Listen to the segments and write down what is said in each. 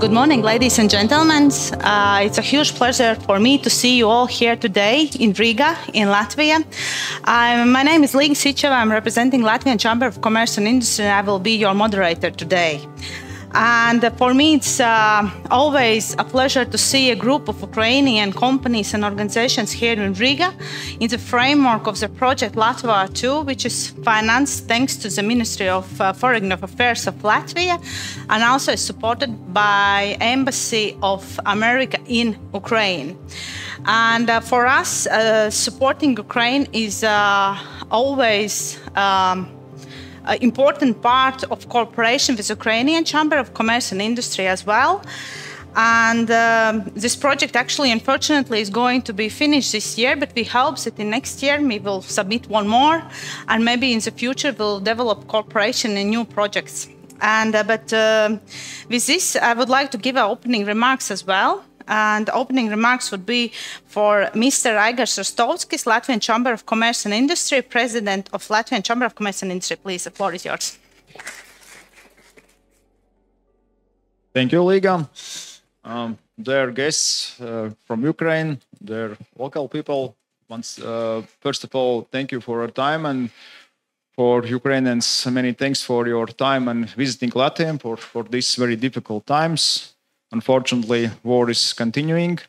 Good morning, ladies and gentlemen. It's a huge pleasure for me to see you all here today in Riga, in Latvia. My name is Līga Sičeva. I'm representing Latvian Chamber of Commerce and Industry, and I will be your moderator today. And for me, it's always a pleasure to see a group of Ukrainian companies and organizations here in Riga in the framework of the project Latvia 2, which is financed thanks to the Ministry of Foreign Affairs of Latvia and also is supported by Embassy of America in Ukraine. And for us, supporting Ukraine is always an important part of cooperation with Ukrainian Chamber of Commerce and Industry as well. And this project actually, unfortunately, is going to be finished this year, but we hope that in next year we will submit one more, and maybe in the future we'll develop cooperation in new projects. And with this, I would like to give opening remarks as well. And opening remarks would be for Mr. Aigars Rostovskis, Latvian Chamber of Commerce and Industry, President of Latvian Chamber of Commerce and Industry. Please, the floor is yours. Thank you, Līga. Dear guests from Ukraine, dear local people, first of all, thank you for your time, and for Ukrainians, many thanks for your time and visiting Latvia for these very difficult times. Unfortunately, war is continuing,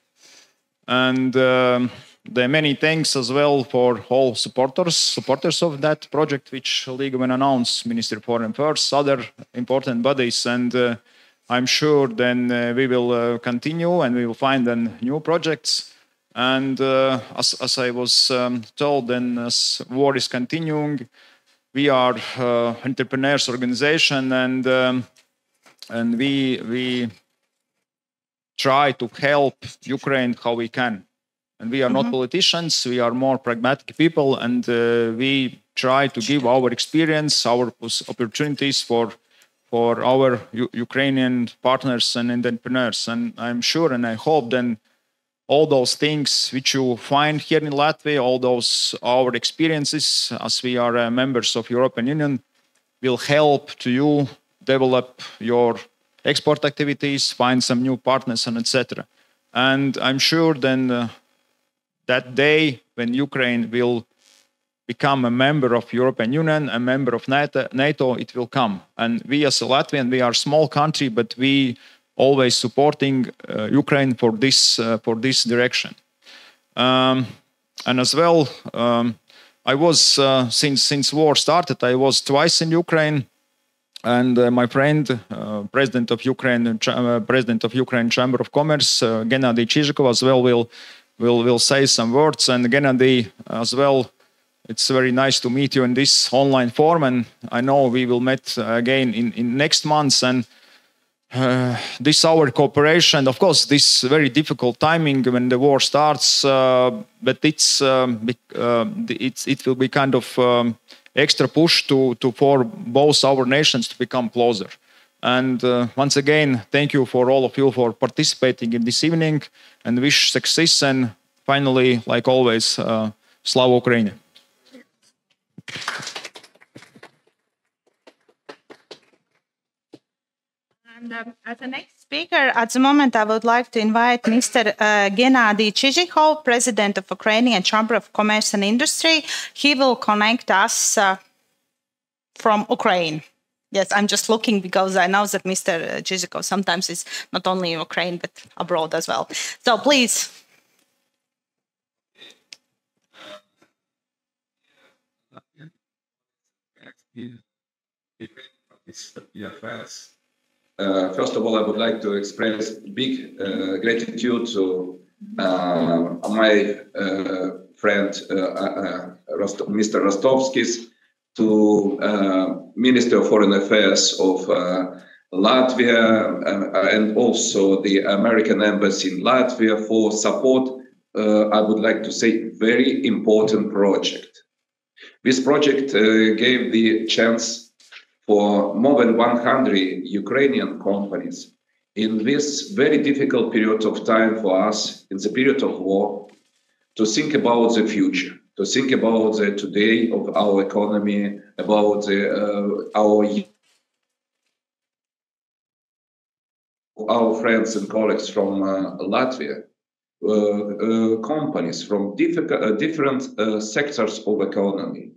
and there are many thanks as well for all supporters of that project, which Līga will announce, Ministry of Foreign Affairs, other important bodies, and I'm sure then we will continue and we will find then new projects. And as I was told, then as war is continuing, we are entrepreneurs organization, and we try to help Ukraine how we can. And we are not politicians, we are more pragmatic people, and we try to give our experience, our opportunities for our Ukrainian partners and entrepreneurs. And I'm sure and I hope then all those things which you find here in Latvia, all those our experiences as we are members of European Union, will help to you develop your export activities, find some new partners, and etc. And I'm sure then that day when Ukraine will become a member of European Union, a member of NATO, it will come. And we as a Latvian, we are a small country, but we always supporting Ukraine for this direction. And as well, I was since war started, I was twice in Ukraine. And my friend, President of Ukraine Chamber of Commerce, Gennadiy Chyzhykov, as well will say some words. And Gennadiy, as well, it's very nice to meet you in this online form. And I know we will meet again in next months. And this our cooperation, of course, this very difficult timing when the war starts, but it will be kind of extra push for both our nations to become closer. And once again, thank you for all of you for participating in this evening, and wish success. And finally, like always, Slava Ukraini. And as the next speaker, at the moment, I would like to invite Mr. Gennadiy Chyzhykov, President of Ukrainian Chamber of Commerce and Industry. He will connect us from Ukraine. Yes, I'm just looking because I know that Mr. Chyzhykov sometimes is not only in Ukraine, but abroad as well. So please. First of all, I would like to express big gratitude to my friend Mr. Rostovskis, to Ministry of Foreign Affairs of Latvia, and also the American Embassy in Latvia for support. I would like to say very important project. This project gave the chance for more than 100 Ukrainian companies in this very difficult period of time for us, in the period of war, to think about the future, to think about the today of our economy, about our our friends and colleagues from Latvia, companies from different sectors of economy,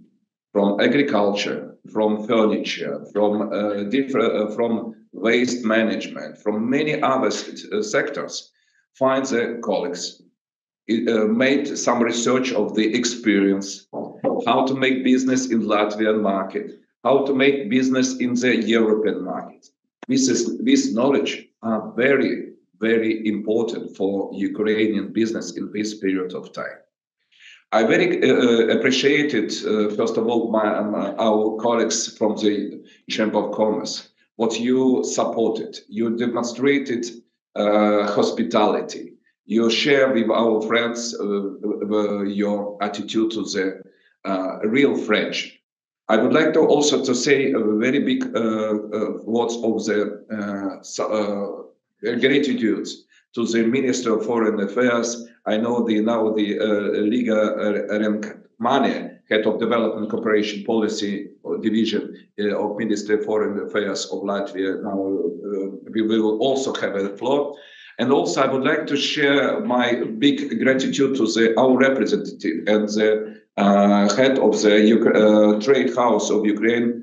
from agriculture, from furniture, from waste management, from many other sectors, find the colleagues, made some research of the experience, how to make business in Latvian market, how to make business in the European market. This knowledge are very, very important for Ukrainian business in this period of time. I very appreciated, first of all, our colleagues from the Chamber of Commerce, what you supported. You demonstrated hospitality. You share with our friends your attitude to the real French. I would like to also to say a very big words of the gratitude to the Minister of Foreign Affairs. I know now the Līga Renkmane, Head of Development Cooperation Policy Division of Ministry of Foreign Affairs of Latvia. Now we will also have a floor. And also I would like to share my big gratitude to our representative and the head of the Trade House of Ukraine,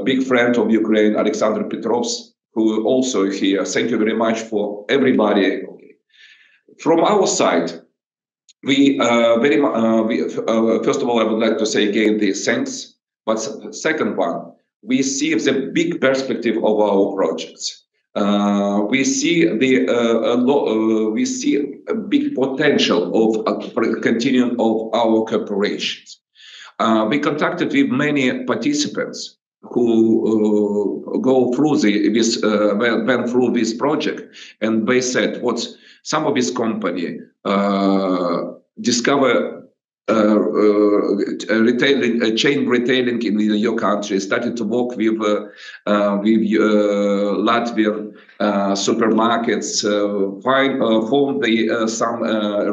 big friend of Ukraine, Alexander Petrovs, who also here. Thank you very much for everybody. Okay. From our side, first of all, I would like to say again the thanks. But second one, we see the big perspective of our projects. We see a big potential of continuing of our cooperations. We contacted with many participants who went through this project, and they said what some of this company discover chain retailing in your country, started to work with Latvian supermarkets, formed some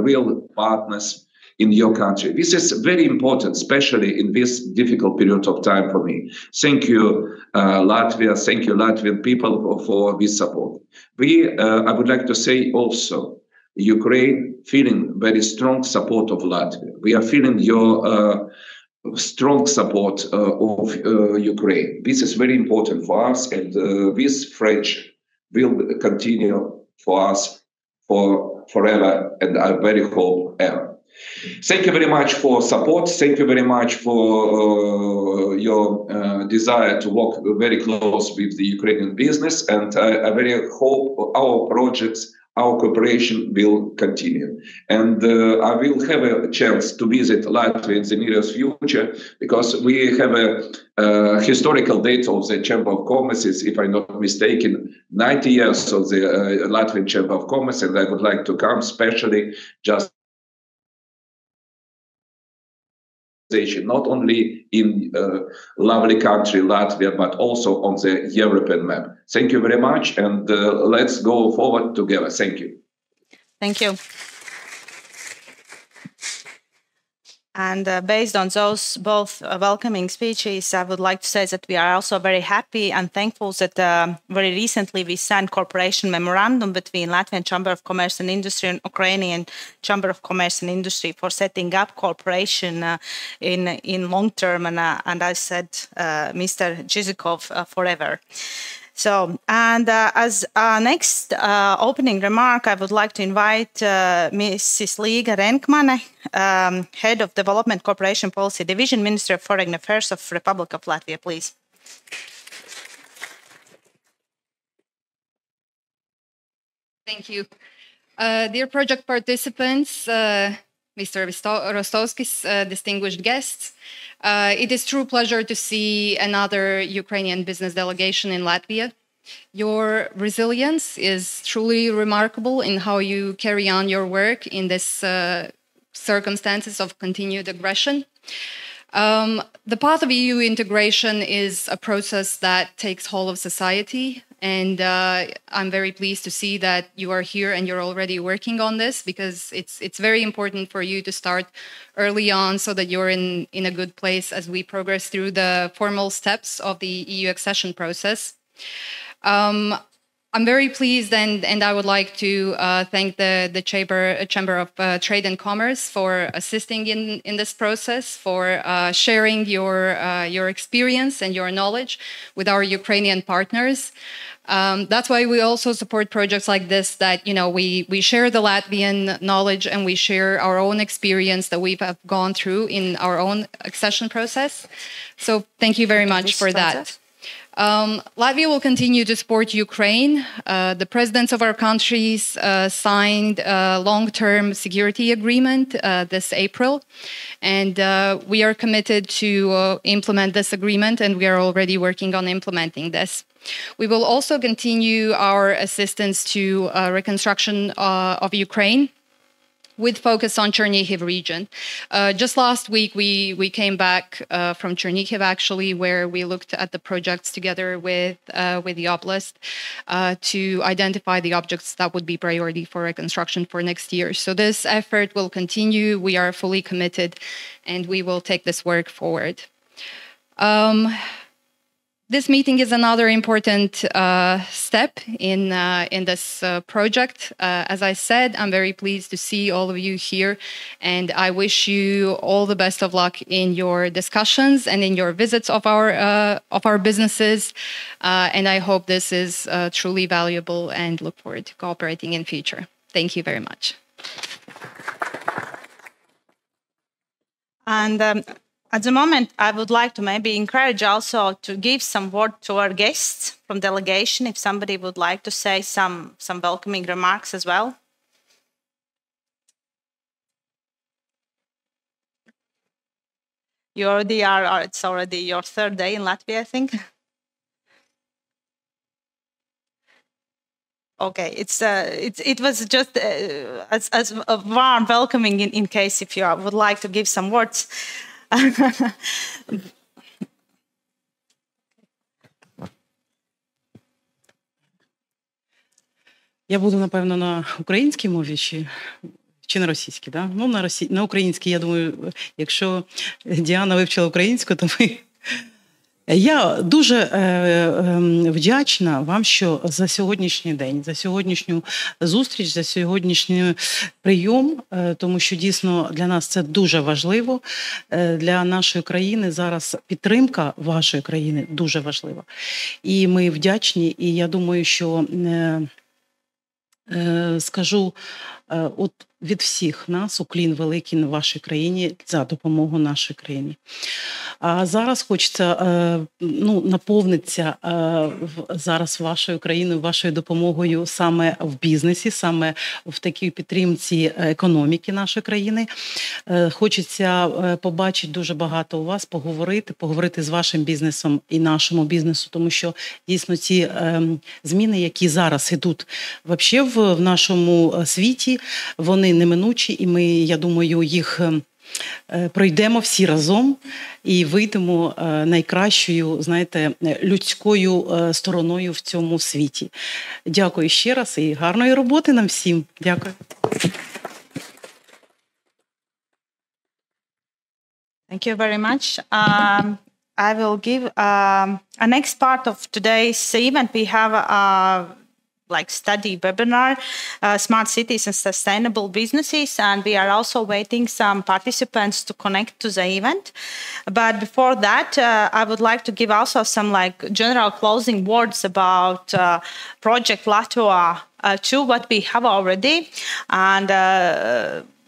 real partners in your country. This is very important, especially in this difficult period of time for me. Thank you, Latvia. Thank you, Latvian people, for this support. I would like to say also, Ukraine feeling very strong support of Latvia. We are feeling your strong support of Ukraine. This is very important for us, and this friendship will continue for us for forever, and I very hope ever. Thank you very much for support. Thank you very much for your desire to work very close with the Ukrainian business, and I very hope our projects, our cooperation will continue. And I will have a chance to visit Latvia in the nearest future, because we have a historical date of the Chamber of Commerce, if I'm not mistaken, 90 years of the Latvian Chamber of Commerce, and I would like to come especially just not only in lovely country Latvia, but also on the European map. Thank you very much, and let's go forward together. Thank you. Thank you. And based on those both welcoming speeches, I would like to say that we are also very happy and thankful that very recently we signed cooperation memorandum between Latvian Chamber of Commerce and Industry and Ukrainian Chamber of Commerce and Industry for setting up cooperation in long term, and I said, Mr. Chyzhykov, forever. So, and as our next opening remark, I would like to invite Mrs. Līga Renkmane, Head of Development Cooperation Policy Division, Minister of Foreign Affairs of Republic of Latvia, please. Thank you. Dear project participants, Mr. Rostovskis, distinguished guests, it is true pleasure to see another Ukrainian business delegation in Latvia. Your resilience is truly remarkable in how you carry on your work in this circumstances of continued aggression. The path of EU integration is a process that takes hold of society, and I'm very pleased to see that you are here and you're already working on this, because it's very important for you to start early on so that you're in a good place as we progress through the formal steps of the EU accession process. I'm very pleased, and I would like to thank the Chamber of Trade and Commerce for assisting in this process, for sharing your experience and your knowledge with our Ukrainian partners. That's why we also support projects like this, that we share the Latvian knowledge and we share our own experience that we've gone through in our own accession process. So thank you very much for that. Latvia will continue to support Ukraine. The presidents of our countries signed a long-term security agreement this April, and we are committed to implement this agreement, and we are already working on implementing this. We will also continue our assistance to reconstruction of Ukraine, with focus on Chernihiv region. Just last week, we came back from Chernihiv, actually, where we looked at the projects together with the oblast to identify the objects that would be priority for reconstruction for next year. So this effort will continue. We are fully committed, and we will take this work forward. This meeting is another important step in this project. As I said, I'm very pleased to see all of you here, and I wish you all the best of luck in your discussions and in your visits of our businesses. And I hope this is truly valuable, and look forward to cooperating in future. Thank you very much. And at the moment, I would like to maybe encourage also to give some word to our guests from delegation, if somebody would like to say some welcoming remarks as well. You already are, it's already your third day in Latvia, I think. Okay, it was just as a warm welcoming in case if you would like to give some words. Я буду, напевно, на українській мові чи на російській, да? Ну, на українській, я думаю, якщо Діана вивчила українську, то ми... Я дуже вдячна вам, що за сьогоднішній день, за сьогоднішню зустріч, за сьогоднішній прийом, тому що дійсно для нас це дуже важливо, для нашої країни зараз підтримка вашої країни дуже важлива. І ми вдячні, і я думаю, що скажу, от від всіх нас уклін великий на вашій країні за допомогу нашій країні. А зараз хочеться наповнитися зараз вашою країною, вашою допомогою саме в бізнесі, саме в такій підтримці економіки нашої країни. Хочеться побачити дуже багато у вас, поговорити з вашим бізнесом і нашому бізнесу, тому що дійсно ці зміни, які зараз йдуть взагалі в нашому світі, вони неминучі, і ми, я думаю, їх пройдемо всі разом і вийдемо найкращою, знаєте, людською стороною в цьому світі. Дякую ще раз і гарної роботи нам всім. Дякую. Thank you very much. I will give a next part of today's event. We have study webinar, Smart Cities and Sustainable Businesses, and we are also waiting some participants to connect to the event. But before that, I would like to give also some general closing words about Project Latvia 2, what we have already, and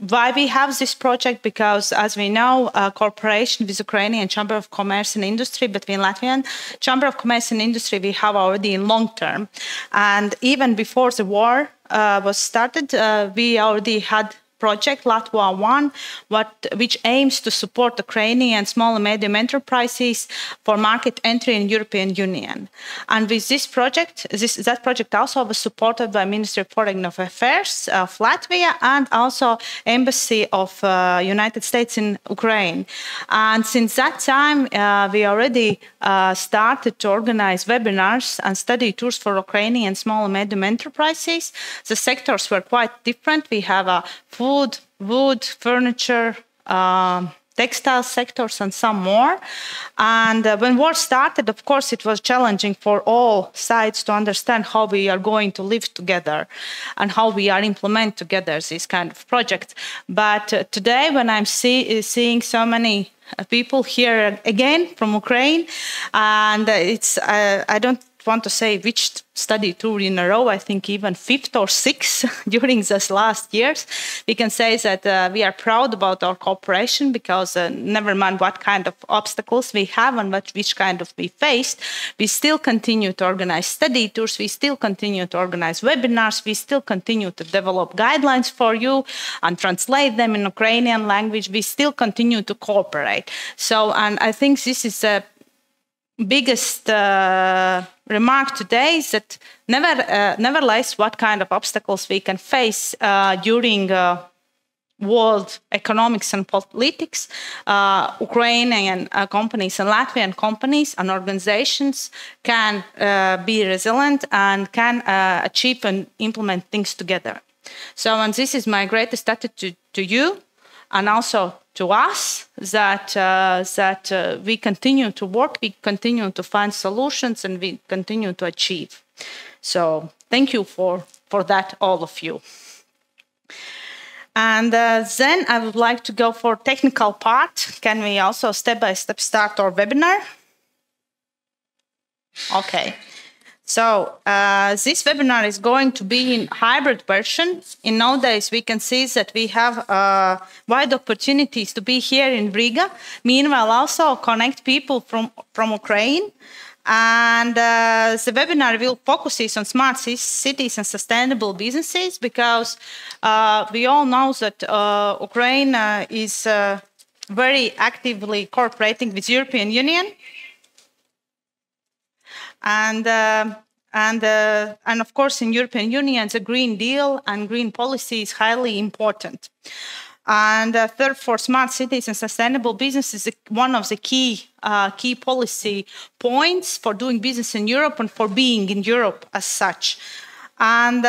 why we have this project, because as we know, cooperation with Ukrainian Chamber of Commerce and Industry, between Latvian Chamber of Commerce and Industry, we have already in long term. And even before the war was started, we already had project Latvia 1, which aims to support Ukrainian small and medium enterprises for market entry in European Union. And with this project, that project also was supported by Ministry of Foreign Affairs of Latvia and also Embassy of United States in Ukraine. And since that time, we already started to organize webinars and study tours for Ukrainian small and medium enterprises. The sectors were quite different. We have food, wood, furniture, textile sectors, and some more. And when war started, of course, it was challenging for all sides to understand how we are going to live together and how we are implement together this kind of project. But today, when I'm seeing so many people here again from Ukraine, and I don't want to say which study tour in a row, I think even 5th or 6th during these last years, we can say that we are proud about our cooperation because never mind what kind of obstacles we have and which kind of we faced, we still continue to organize study tours, we still continue to organize webinars, we still continue to develop guidelines for you and translate them in Ukrainian language, we still continue to cooperate. So, and I think this is a biggest remark today is that nevertheless, what kind of obstacles we can face during world economics and politics, Ukrainian companies and Latvian companies and organizations can be resilient and can achieve and implement things together. So, and this is my greatest attitude to you and also to us, that we continue to work, we continue to find solutions, and we continue to achieve. So thank you for that, all of you. And then I would like to go for technical part. Can we also step by step start our webinar? Okay. So this webinar is going to be in hybrid version. In nowadays, we can see that we have wide opportunities to be here in Riga. Meanwhile, also connect people from Ukraine. And the webinar will focus on smart cities and sustainable businesses because we all know that Ukraine is very actively cooperating with European Union. And of course, in European Union, the Green Deal and green policy is highly important. And third, for smart cities and sustainable business is one of the key policy points for doing business in Europe and for being in Europe as such. And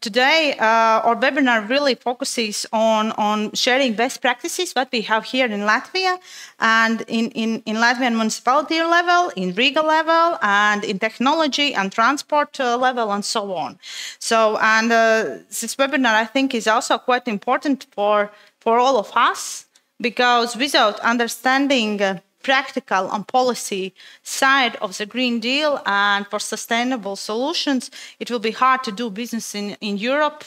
today, our webinar really focuses on sharing best practices, what we have here in Latvia, and in Latvian municipality level, in Riga level, and in technology and transport level, and so on. So, and this webinar, I think, is also quite important for all of us, because without understanding practical and policy side of the Green Deal and for sustainable solutions, it will be hard to do business in Europe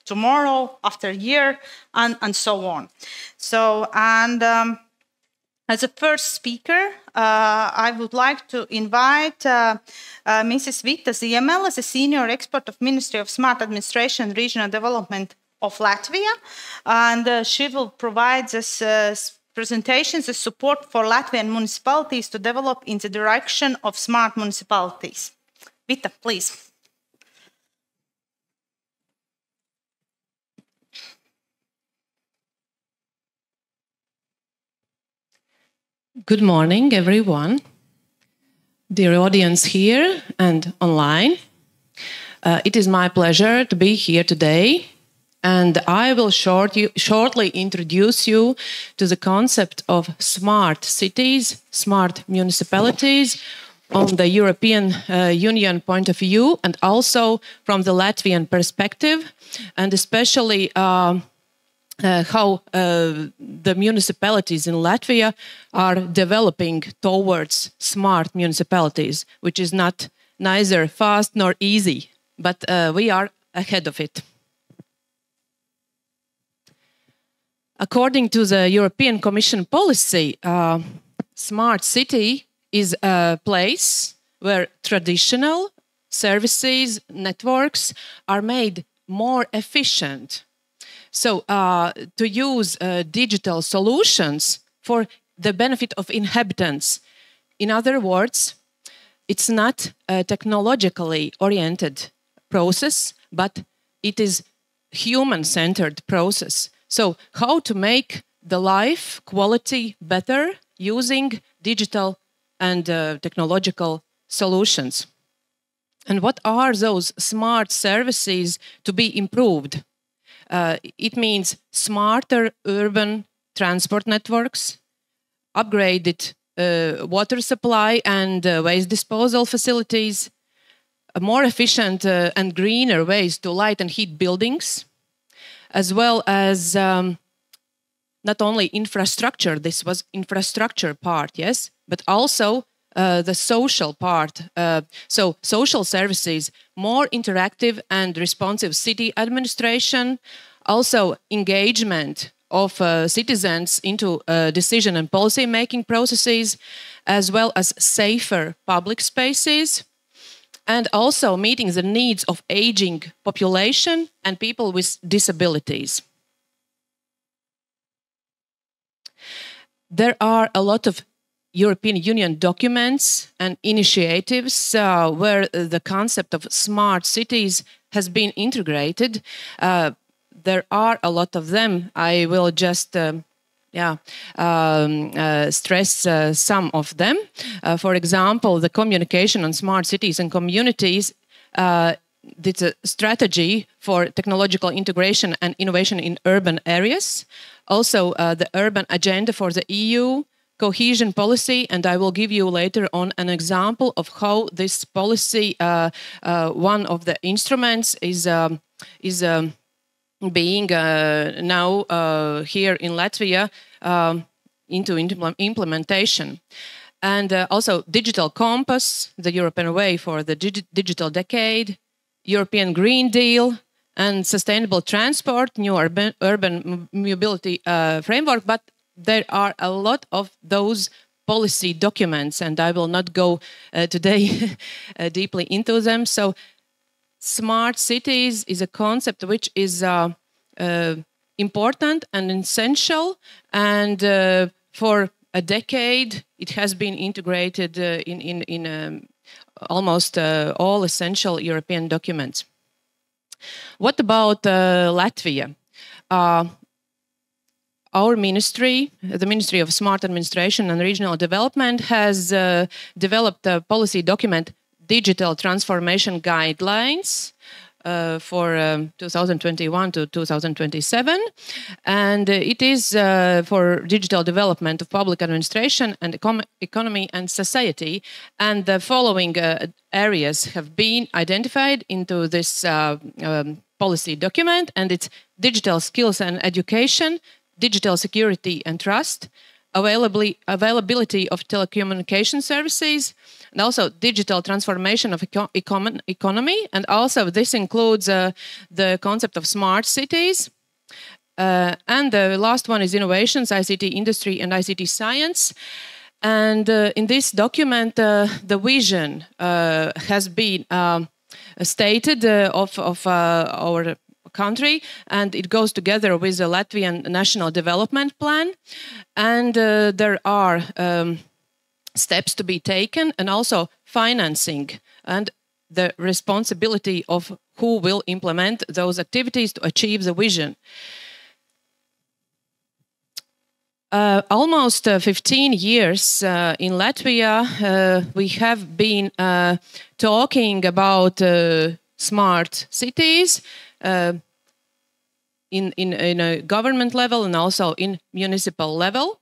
tomorrow, after a year, and so on. So, and as a first speaker, I would like to invite Mrs. Vita Ziemele, the Senior Expert of Ministry of Smart Administration and Regional Development of Latvia, and she will provide us presentations as support for Latvian municipalities to develop in the direction of smart municipalities. Vita, please. Good morning, everyone. Dear audience here and online. It is my pleasure to be here today. And I will shortly introduce you to the concept of smart cities, smart municipalities, on the European Union point of view, and also from the Latvian perspective, and especially how the municipalities in Latvia are developing towards smart municipalities, which is not neither fast nor easy, but we are ahead of it. According to the European Commission policy, smart city is a place where traditional services, networks are made more efficient. So to use digital solutions for the benefit of inhabitants. In other words, it's not a technologically oriented process, but it is human-centered process. So how to make the life quality better using digital and technological solutions. And what are those smart services to be improved? It means smarter urban transport networks, upgraded water supply and waste disposal facilities, more efficient and greener ways to light and heat buildings, as well as not only infrastructure, this was infrastructure part, yes, but also the social part. So social services, more interactive and responsive city administration, also engagement of citizens into decision and policy making processes, as well as safer public spaces, and also meeting the needs of aging population and people with disabilities. There are a lot of European Union documents and initiatives where the concept of smart cities has been integrated. There are a lot of them. I will just stress some of them. For example, the communication on smart cities and communities. It's a strategy for technological integration and innovation in urban areas. Also, the urban agenda for the EU, cohesion policy, and I will give you later on an example of how this policy, one of the instruments, is being now here in Latvia into implementation. And also Digital Compass, the European Way for the Digital Decade, European Green Deal, and Sustainable Transport, new urban mobility framework. But there are a lot of those policy documents, and I will not go today deeply into them. So smart cities is a concept which is important and essential, and for a decade it has been integrated in almost all essential European documents. What about Latvia? Our ministry, the Ministry of Smart Administration and Regional Development, has developed a policy document, Digital Transformation Guidelines, for 2021 to 2027, and it is for digital development of public administration and economy and society. And the following areas have been identified into this policy document, and it's digital skills and education, digital security and trust, availability of telecommunication services, and also digital transformation of economy. And also this includes the concept of smart cities. And the last one is innovations, ICT industry and ICT science. And in this document, the vision has been stated of our country, and it goes together with the Latvian National Development Plan. And there are steps to be taken, and also financing and the responsibility of who will implement those activities to achieve the vision. Almost 15 years in Latvia, we have been talking about smart cities in a government level and also in municipal level.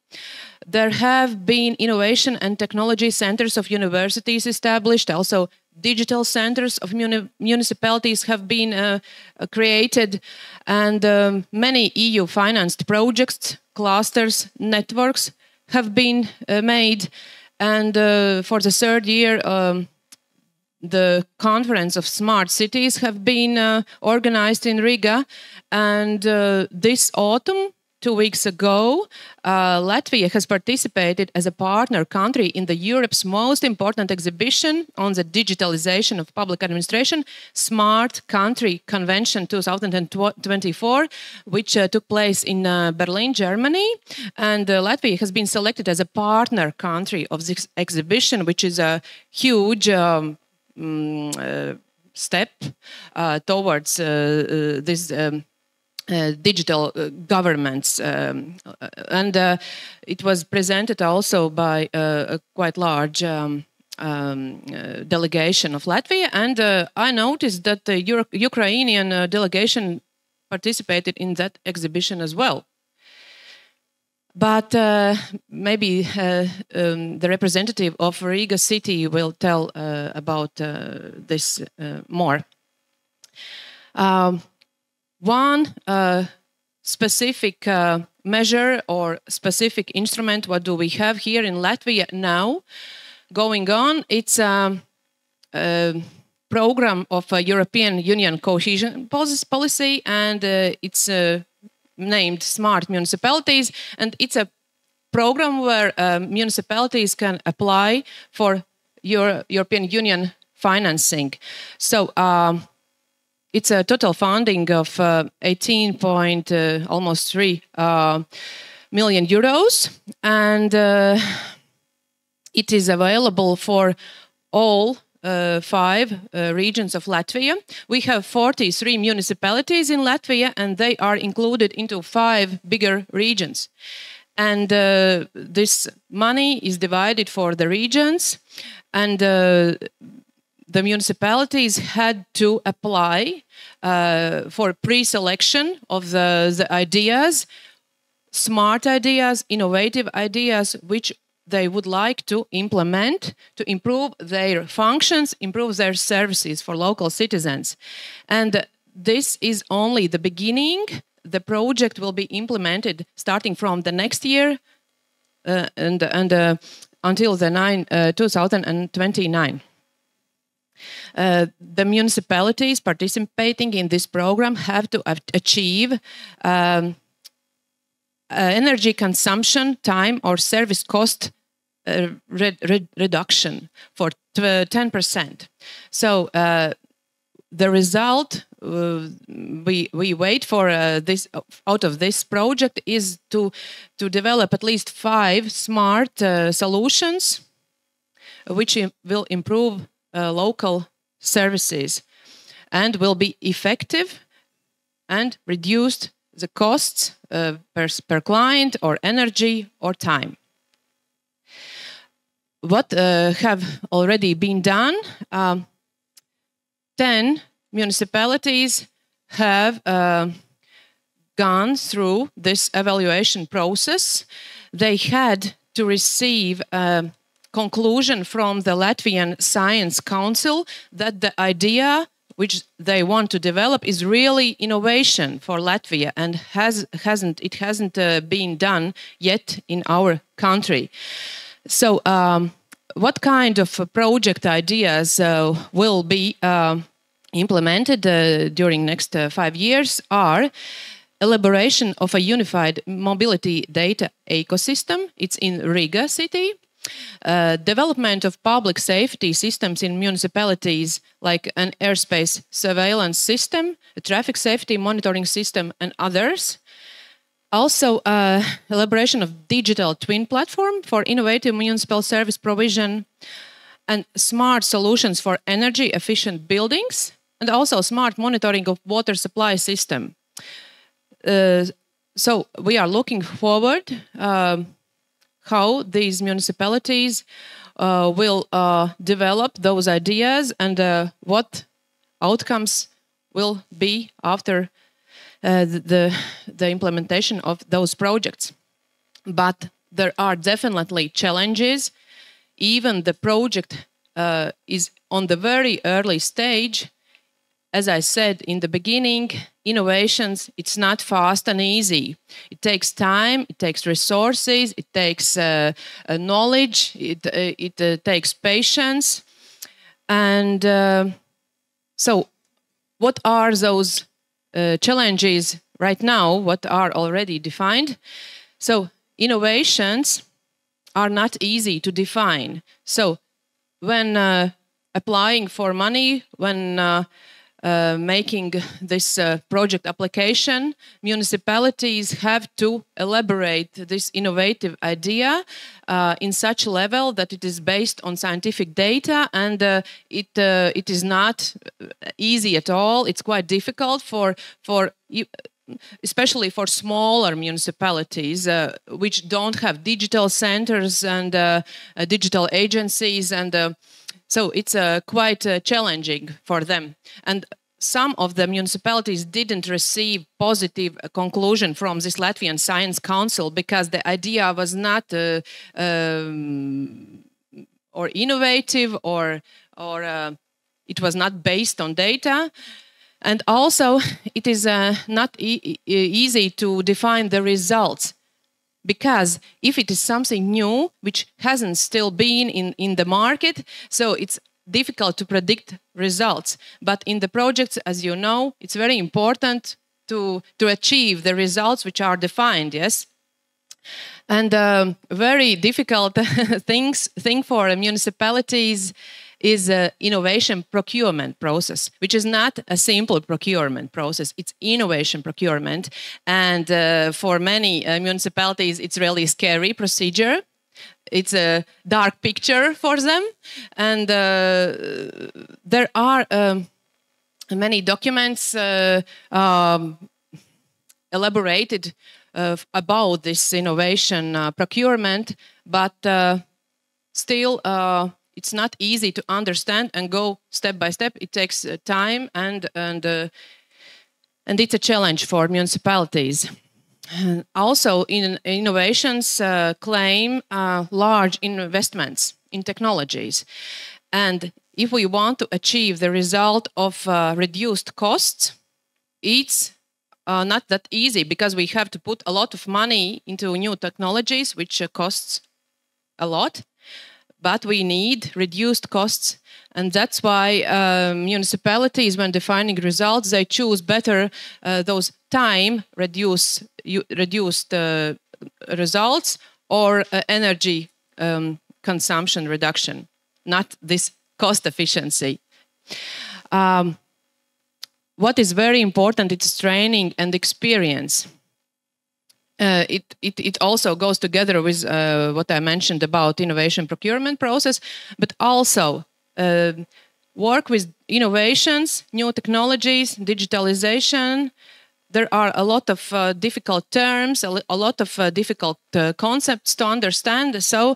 There have been innovation and technology centers of universities established. Also, digital centers of municipalities have been created, and many EU-financed projects, clusters, networks have been made. And for the third year, the conference of smart cities have been organized in Riga. And this autumn, 2 weeks ago, Latvia has participated as a partner country in the Europe's most important exhibition on the digitalization of public administration, Smart Country Convention 2024, which took place in Berlin, Germany. And Latvia has been selected as a partner country of this exhibition, which is a huge step towards this digital governments, and it was presented also by a quite large delegation of Latvia, and I noticed that the Ukrainian delegation participated in that exhibition as well. But maybe the representative of Riga city will tell about this more. One specific measure or specific instrument, what do we have here in Latvia now going on? It's a program of a European Union cohesion policy, and it's named Smart Municipalities, and it's a program where municipalities can apply for European Union financing. So it's a total funding of 18.3 million euros, and it is available for all 5 regions of Latvia. We have 43 municipalities in Latvia, and they are included into 5 bigger regions. And this money is divided for the regions, and the municipalities had to apply for pre-selection of the ideas, smart ideas, innovative ideas, which they would like to implement to improve their functions, improve their services for local citizens. And this is only the beginning. The project will be implemented starting from the next year and until the 2029. The municipalities participating in this program have to achieve energy consumption, time, or service cost reduction for 10%. So the result we wait for this out of this project is to develop at least 5 smart solutions which will improve local services and will be effective and reduce the costs per client or energy or time. What have already been done? 10 municipalities have gone through this evaluation process. They had to receive a conclusion from the Latvian Science Council that the idea which they want to develop is really innovation for Latvia and it hasn't been done yet in our country. So what kind of project ideas will be implemented during next 5 years are elaboration of a unified mobility data ecosystem. It's in Riga city. Development of public safety systems in municipalities like an airspace surveillance system, a traffic safety monitoring system, and others. Also, elaboration of digital twin platform for innovative municipal service provision, and smart solutions for energy efficient buildings, and also smart monitoring of water supply system. So we are looking forward how these municipalities will develop those ideas and what outcomes will be after the implementation of those projects. But there are definitely challenges. Even the project is on the very early stage. As I said in the beginning, innovations, it's not fast and easy. It takes time, it takes resources, it takes knowledge, it takes patience. And so what are those challenges right now, what are already defined? So innovations are not easy to define. So when applying for money, when making this project application, municipalities have to elaborate this innovative idea in such a level that it is based on scientific data, and it is not easy at all. It's quite difficult especially for smaller municipalities which don't have digital centers and digital agencies, and so it's quite challenging for them. And some of the municipalities didn't receive positive conclusion from this Latvian Science Council because the idea was not or innovative or it was not based on data. And also, it is not easy to define the results, because if it is something new which hasn't still been in the market, so it's difficult to predict results. But in the projects, as you know, it's very important to achieve the results which are defined, yes? And very difficult thing for municipalities is innovation procurement process, which is not a simple procurement process. It's innovation procurement. And for many municipalities, it's really a scary procedure. It's a dark picture for them. And there are many documents elaborated about this innovation procurement, but still it's not easy to understand and go step by step. It takes time, and it's a challenge for municipalities. And also, innovations claim large investments in technologies, and if we want to achieve the result of reduced costs, it's not that easy, because we have to put a lot of money into new technologies, which costs a lot. But we need reduced costs, and that's why municipalities, when defining results, they choose better those time reduced results or energy consumption reduction, not this cost efficiency. What is very important is training and experience. It also goes together with what I mentioned about innovation procurement process, but also work with innovations, new technologies, digitalization. There are a lot of difficult terms, a lot of difficult concepts to understand. So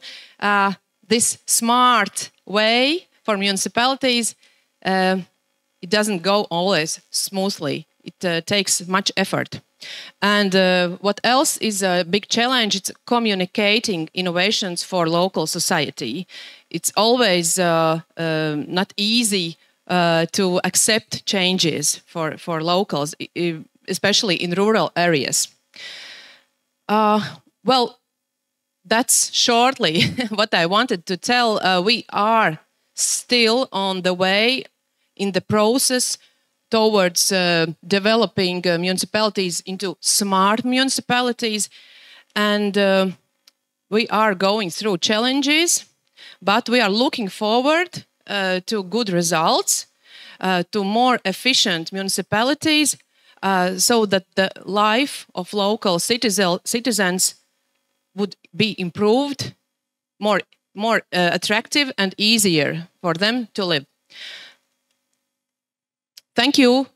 this smart way for municipalities, it doesn't go always smoothly. It takes much effort. And what else is a big challenge? It's communicating innovations for local society. It's always not easy to accept changes for locals, especially in rural areas. Well, that's shortly what I wanted to tell. We are still on the way in the process towards developing municipalities into smart municipalities. And we are going through challenges, but we are looking forward to good results, to more efficient municipalities, so that the life of local citizens would be improved, more attractive and easier for them to live. Thank you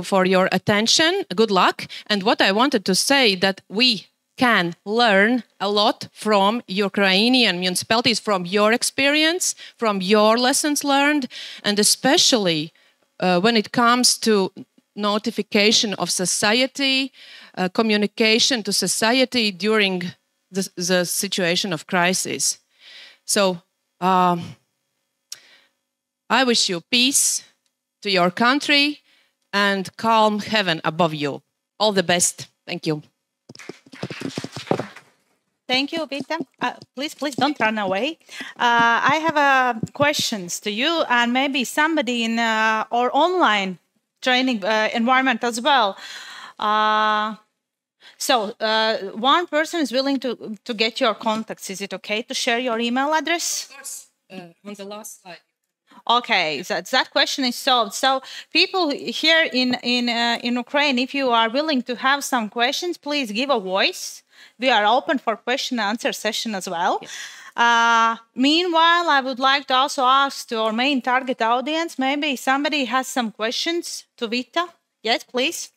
for your attention. Good luck. And what I wanted to say, that we can learn a lot from Ukrainian municipalities, from your experience, from your lessons learned, and especially when it comes to notification of society, communication to society during the situation of crisis. So I wish you peace to your country and calm heaven above you. All the best. Thank you. Thank you, Vita. Please don't run away. I have questions to you, and maybe somebody in our online training environment as well. So one person is willing to get your contacts. Is it okay to share your email address? Of course, on the last slide. Okay, that question is solved. So people here in Ukraine, if you are willing to have some questions, please give a voice. We are open for question and answer session as well. Yes. Meanwhile, I would like to also ask to our main target audience, maybe somebody has some questions to Vita. Yes, please.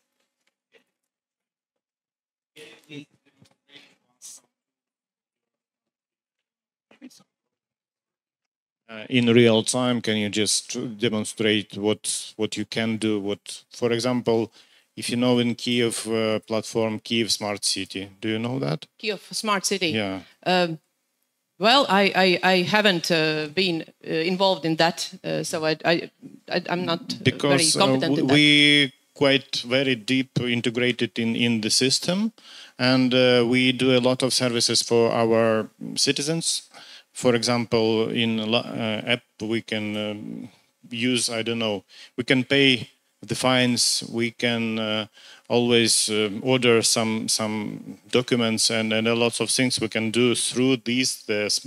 in real time, can you just demonstrate what you can do? What, for example, if you know in Kiev platform, Kiev Smart City, do you know that? Kiev Smart City. Yeah. Well, I haven't been involved in that, so I'm not very competent in that. We quite very deep integrated in the system, and we do a lot of services for our citizens. For example, in app we can use, I don't know, we can pay the fines, we can always order some documents and a lot of things we can do through the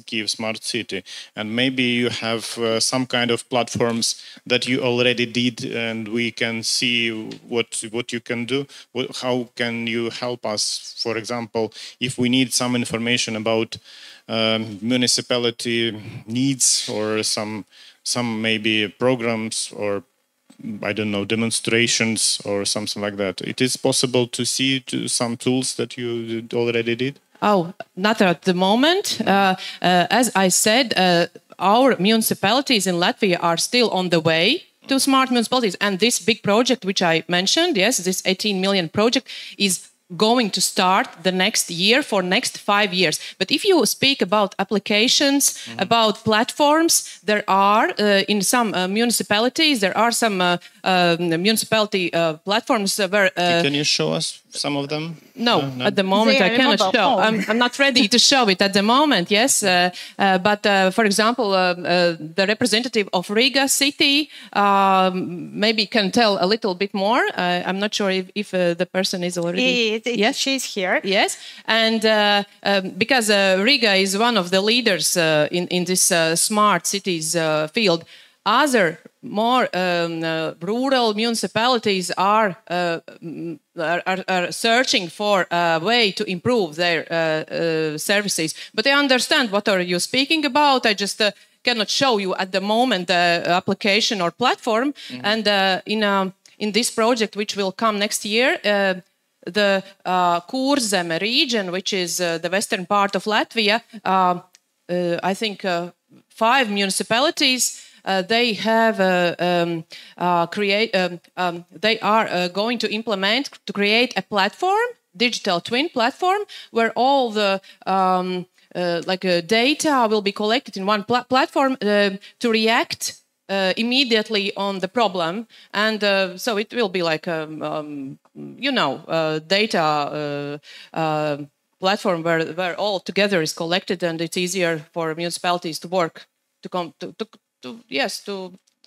Kiev Smart City. And maybe you have some kind of platforms that you already did, and we can see what you can do. How can you help us? For example, if we need some information about municipality needs or some maybe programs or I don't know, demonstrations or something like that. It is possible to see some tools that you already did? Oh, not at the moment. As I said, our municipalities in Latvia are still on the way to smart municipalities. And this big project, which I mentioned, yes, this 18 million project is going to start the next year for next 5 years. But if you speak about applications, about platforms, there are in some municipalities, there are some municipality platforms where... Can you show us some of them? No, at the moment I cannot show. I'm not ready to show it at the moment, yes. But for example, the representative of Riga city maybe can tell a little bit more. I'm not sure if the person is already... Yes, she's here. Yes, and because Riga is one of the leaders in this smart cities field, other more rural municipalities are searching for a way to improve their services. But I understand what are you speaking about. I just cannot show you at the moment the application or platform. And in this project, which will come next year, the Kurzeme region, which is the western part of Latvia, I think 5 municipalities. They have they are going to implement to create a platform, digital twin platform, where all the data will be collected in one platform to react immediately on the problem, and so it will be like data platform where all together is collected, and it's easier for municipalities to work to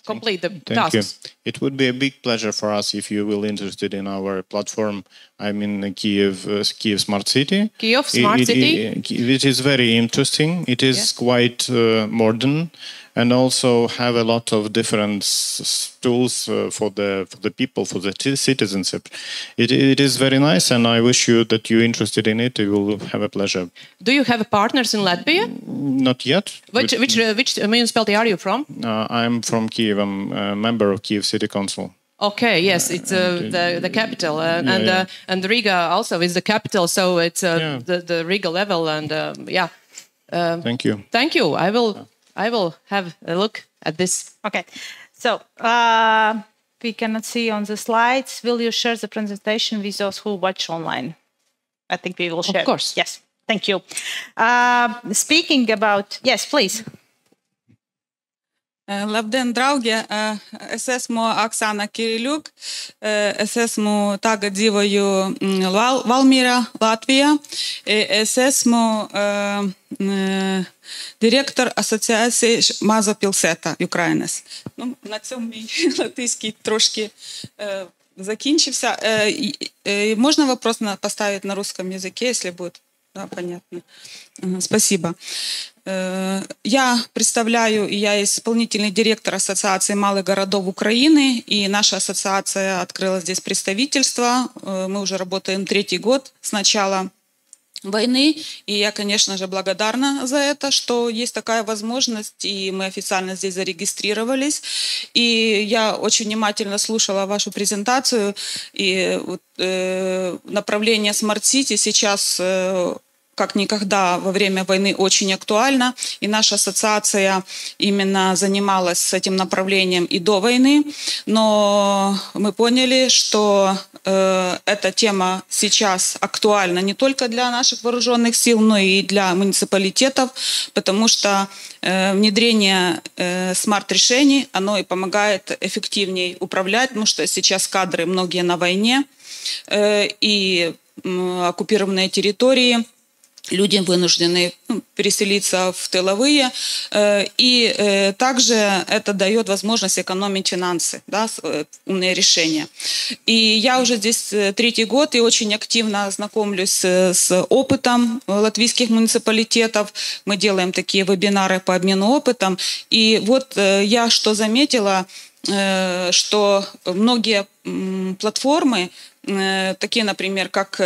complete the tasks. You. It would be a big pleasure for us if you will interested in our platform. I'm in Kiev Smart City. Kiev Smart City. It is very interesting. It is quite modern, and also have a lot of different tools for the people, for the citizens. It is very nice, and I wish you that you're interested in it. You will have a pleasure. Do you have partners in Latvia? Not yet. Which municipality are you from? I'm from Kiev. I'm a member of Kiev City Council. Okay, yes, it's the capital, and Riga also is the capital, so it's the Riga level, and Thank you. Thank you. I will have a look at this. Okay, so we cannot see on the slides. Will you share the presentation with those who watch online? I think we will share. Of course. Yes, thank you. Speaking about, yes, please. Labdien, draugi! Es esmu Oksana Kiriliuk. Es esmu tagad dzīvoju Valmīrā, Latvijā. Es esmu директор асоціації Мазопілсета Українес. Ну, на цьому мій латиський трошки закінчився. Можно вопрос поставить на русском языке, если будет? Да, понятно. Спасибо. Я представляю, я исполнительный директор Ассоциации малых городов Украины, и наша ассоциация открыла здесь представительство. Мы уже работаем 3-й год с начала войны, и я, конечно же, благодарна за это, что есть такая возможность, и мы официально здесь зарегистрировались. И я очень внимательно слушала вашу презентацию, и направление Smart City сейчас как никогда во время войны очень актуальна, и наша ассоциация именно занималась этим направлением и до войны, но мы поняли, что эта тема сейчас актуальна не только для наших вооруженных сил, но и для муниципалитетов, потому что внедрение смарт-решений, оно и помогает эффективнее управлять, потому что сейчас кадры многие на войне, и оккупированные территории, люди вынуждены переселиться в тыловые, и также это дает возможность экономить финансы, да, умные решения. И я уже здесь 3-й год и очень активно знакомлюсь с опытом латвийских муниципалитетов. Мы делаем такие вебинары по обмену опытом. И вот я что заметила, что многие платформы, такие, например, как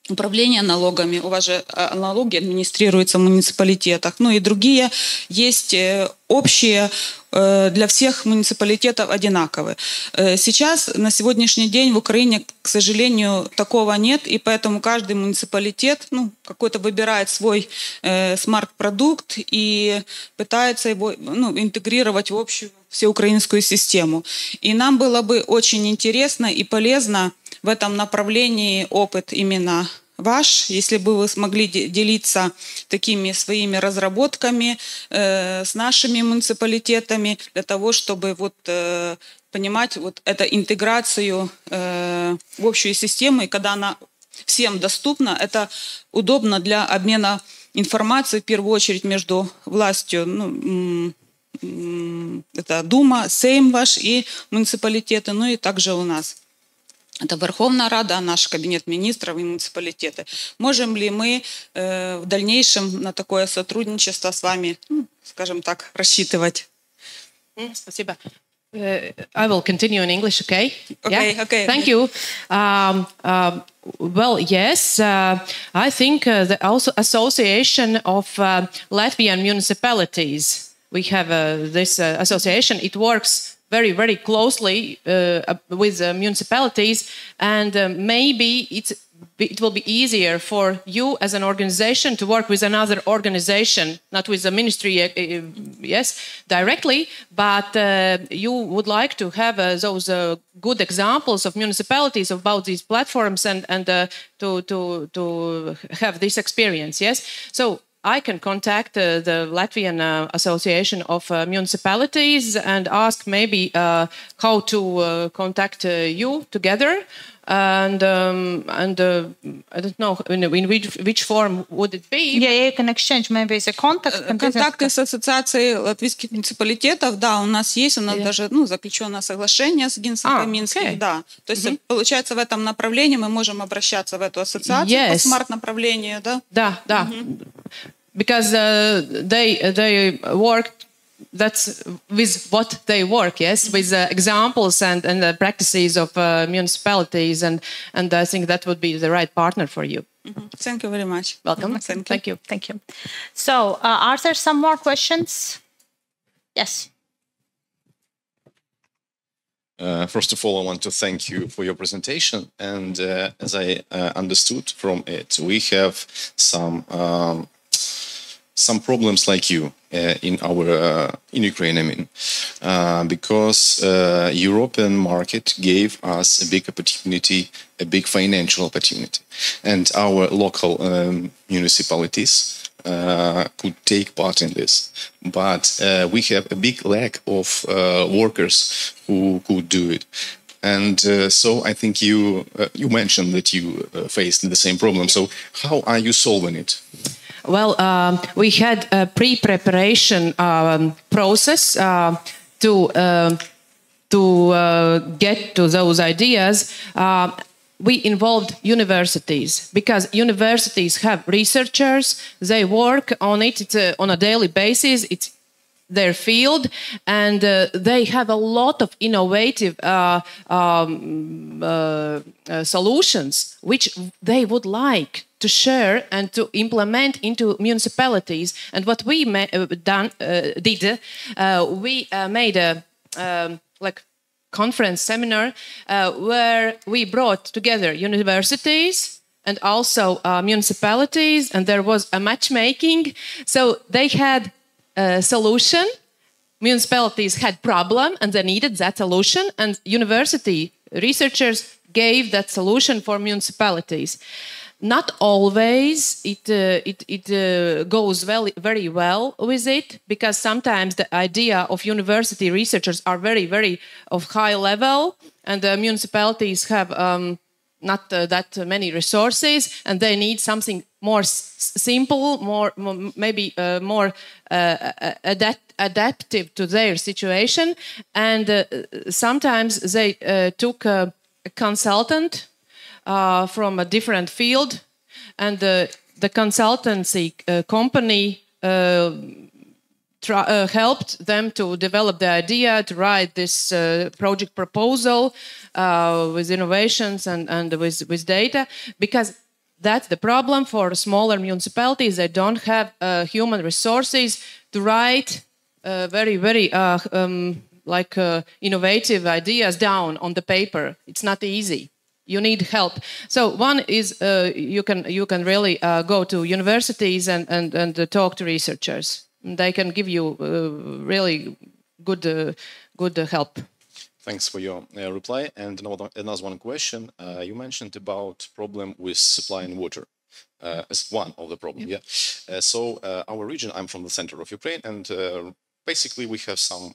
управление налогами, у вас же налоги администрируются в муниципалитетах, ну и другие есть общие, для всех муниципалитетов одинаковые. Сейчас, на сегодняшний день в Украине, к сожалению, такого нет, и поэтому каждый муниципалитет какой-то выбирает свой смарт-продукт и пытается его интегрировать в общую всеукраинскую систему. И нам было бы очень интересно и полезно в этом направлении опыт именно ваш, если бы вы смогли делиться такими своими разработками с нашими муниципалитетами для того, чтобы понимать эту интеграцию в общую систему, и когда она всем доступна, это удобно для обмена информацией, в первую очередь между властью, это Дума, Сейм ваш и муниципалитеты, ну и также у нас. Это Верховная Рада, наш кабинет министров и муниципалитеты. Можем ли мы в дальнейшем на такое сотрудничество с вами, скажем так, рассчитывать? Спасибо. I will continue in English, okay? Okay, yeah? okay. Thank you. Well, yes, I think the Association of Latvian Municipalities, we have this association. It works very, very closely with municipalities, and maybe it will be easier for you as an organization to work with another organization, not with the ministry, yes, directly, but you would like to have those good examples of municipalities about these platforms and to have this experience, yes. So I can contact the Latvian Association of Municipalities and ask maybe how to contact you together, and I don't know in which form would it be. Yeah, you can exchange maybe the contact. Контакты с ассоциацией латвийских муниципалитетов, да, у нас есть, у нас даже заключено соглашение с Генсеком Минских, да. То есть получается в этом направлении мы можем обращаться в эту ассоциацию по смарт-направлению, да? Да, да. Because they work, that's with what they work, yes, with examples and the practices of municipalities, and I think that would be the right partner for you. Thank you very much. Welcome. Thank you. Thank you. So, are there some more questions? Yes. First of all, I want to thank you for your presentation. And as I understood from it, we have some problems like you in Ukraine, I mean, because European market gave us a big opportunity, a big financial opportunity, and our local municipalities could take part in this. But we have a big lack of workers who could do it. And so I think you mentioned that you faced the same problem. So how are you solving it? Well, we had a pre-preparation process to get to those ideas. We involved universities because universities have researchers. They work on it. It's on a daily basis. It's their field, and they have a lot of innovative solutions which they would like to share and to implement into municipalities. And what we did, we made a conference seminar where we brought together universities, and also municipalities, and there was a matchmaking. So they had a solution. Municipalities had problem and they needed that solution, and university researchers gave that solution for municipalities. Not always it goes very well with it, because sometimes the idea of university researchers are very of high level, and the municipalities have not that many resources, and they need something more simple, more adaptive to their situation. And sometimes they took a consultant from a different field, and the consultancy company helped them to develop the idea, to write this project proposal with innovations and with data, because that's the problem for smaller municipalities. They don't have human resources to write very innovative ideas down on the paper. It's not easy. You need help. So one is you can really go to universities and talk to researchers. They can give you really good help. Thanks for your reply. And another one question. You mentioned about problem with supplying water as one of the problem. Yeah. So our region, I'm from the center of Ukraine, and basically we have some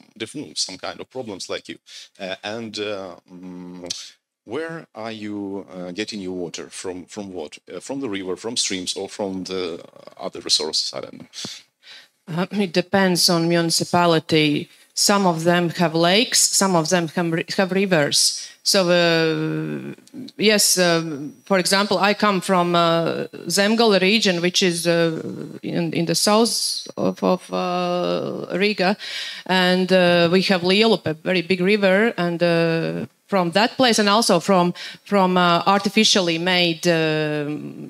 kind of problems like you. Where are you getting your water from? From what? From the river, from streams, or from the other resources? I don't know. It depends on municipality. Some of them have lakes, some of them have rivers. So yes, for example, I come from Ziemele region, which is in the south of Riga, and we have Līga, a very big river, and from that place, and also from artificially made,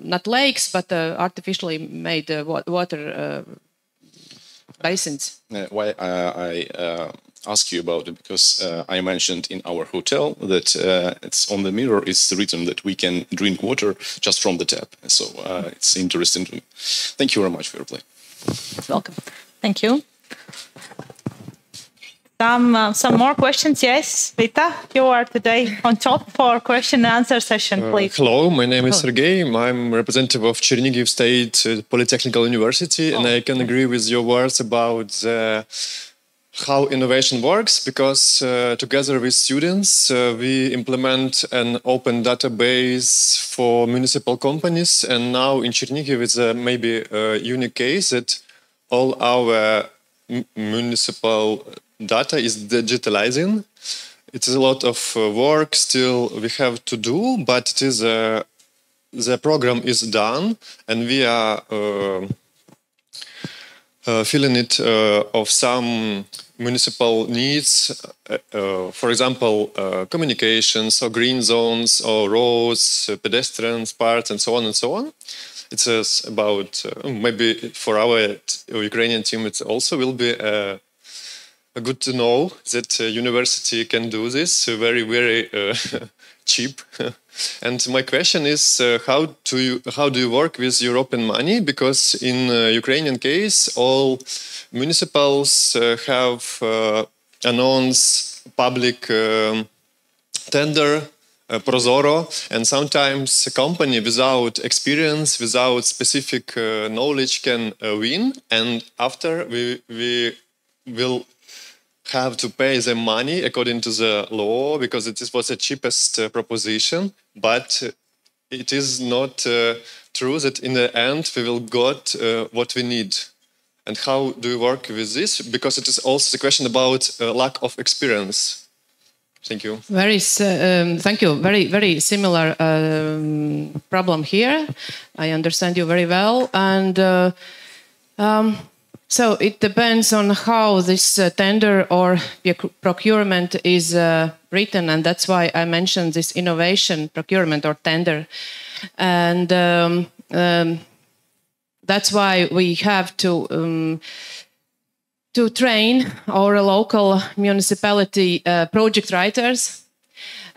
not lakes, but artificially made water basins. Why I ask you about it, because I mentioned in our hotel that it's on the mirror, it's written that we can drink water just from the tap. So it's interesting to me. Thank you very much for your play. Welcome. Thank you. Some more questions? Yes, Vita, you are today on top for question and answer session, please. Hello, my name is Sergey. I'm representative of Chernihiv State Polytechnical University, and I can agree with your words about how innovation works, because together with students, we implement an open database for municipal companies, and now in Chernihiv it's maybe a unique case that all our municipal data is digitalizing. It is a lot of work still we have to do, but it is the program is done, and we are filling it of some municipal needs, for example, communications or green zones or roads, pedestrians, parts, and so on and so on. It is about maybe for our Ukrainian team, it also will be good to know that university can do this very cheap. And my question is, how do you work with European money? Because in Ukrainian case, all municipals have announced public tender, Prozoro, and sometimes a company without experience, without specific knowledge can win, and after we will have to pay them money according to the law, because it was the cheapest proposition. But it is not true that in the end we will get what we need. And how do you work with this? Because it is also the question about lack of experience. Thank you. Thank you. Very similar problem here. I understand you very well, and so it depends on how this tender or procurement is written, and that's why I mentioned this innovation procurement or tender, and that's why we have to train our local municipality project writers,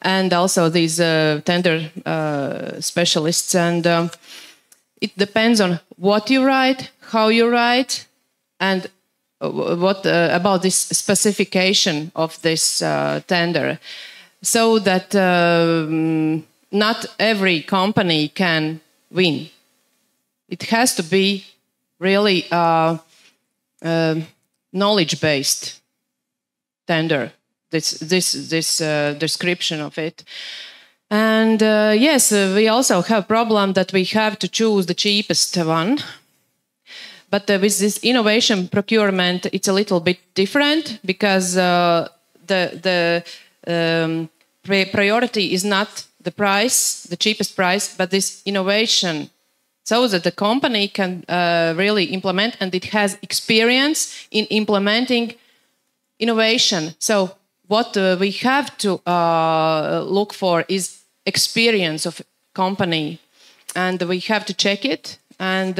and also these tender specialists. And it depends on what you write, how you write, and what about this specification of this tender, so that not every company can win. It has to be really knowledge-based tender. This description of it. And yes, we also have problem that we have to choose the cheapest one. But with this innovation procurement, it's a little bit different, because the priority is not the price, the cheapest price, but this innovation, so that the company can really implement, and it has experience in implementing innovation. So what we have to look for is experience of company, and we have to check it, and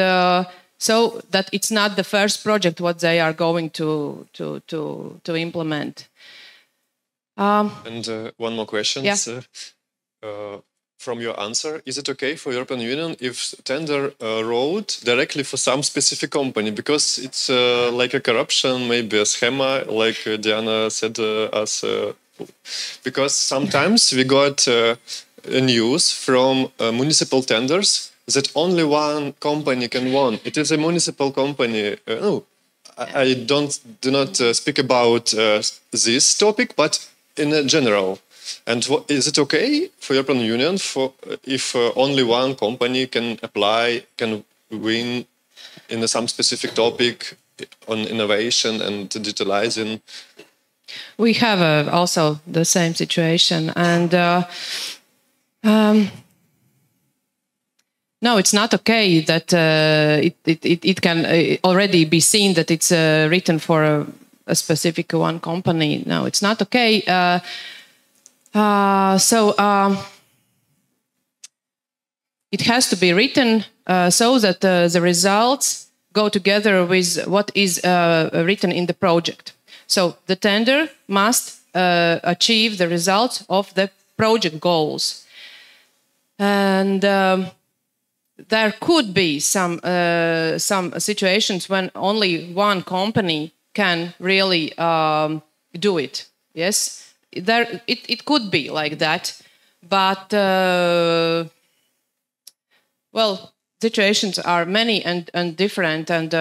so that it's not the first project what they are going to implement. And one more question. Yeah. From your answer, is it okay for European Union if tender wrote directly for some specific company? Because it's like a corruption, maybe a schema, like Diana said us. Because sometimes we got news from municipal tenders that only one company can win. It is a municipal company. I do not speak about this topic, but in general. And is it okay for European Union if only one company can apply, can win in some specific topic on innovation and digitalizing? We have also the same situation, and no, it's not okay that it can already be seen that it's written for a specific one company. No, it's not okay. It has to be written so that the results go together with what is written in the project. So the tender must achieve the results of the project goals. And there could be some situations when only one company can really do it. Yes. It could be like that, but well, situations are many and different, and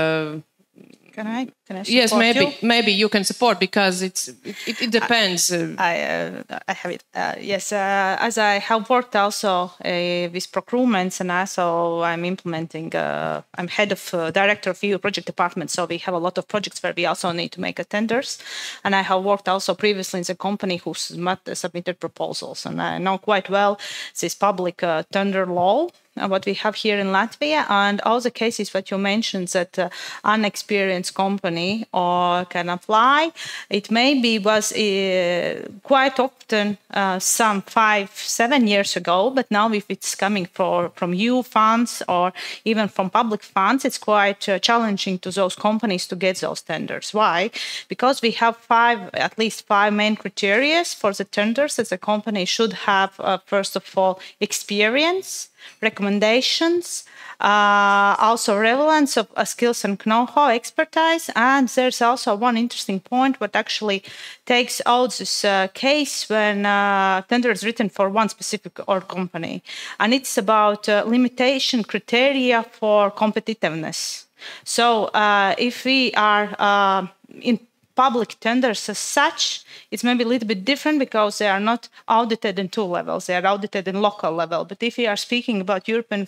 Can I support yes, you? maybe you can support, because it depends. I have it. Yes, as I have worked also with procurements, and also I'm implementing. I'm head of director of EU project department, so we have a lot of projects where we also need to make tenders. And I have worked also previously in the company who submitted proposals, and I know quite well this public tender law. What we have here in Latvia, and all the cases that you mentioned that unexperienced company or can apply, it maybe was quite often some 5-7 years ago, but now if it's coming from EU funds or even from public funds, it's quite challenging to those companies to get those tenders. Why? Because we have at least five main criteria for the tenders that the company should have. First of all, experience, recommendations, also relevance of skills and know-how, expertise, and there's also one interesting point what actually takes out this case when tender is written for one specific company, and it's about limitation criteria for competitiveness. So if we are in public tenders as such, it's maybe a little bit different because they are not audited in two levels. They are audited in local level. But if we are speaking about European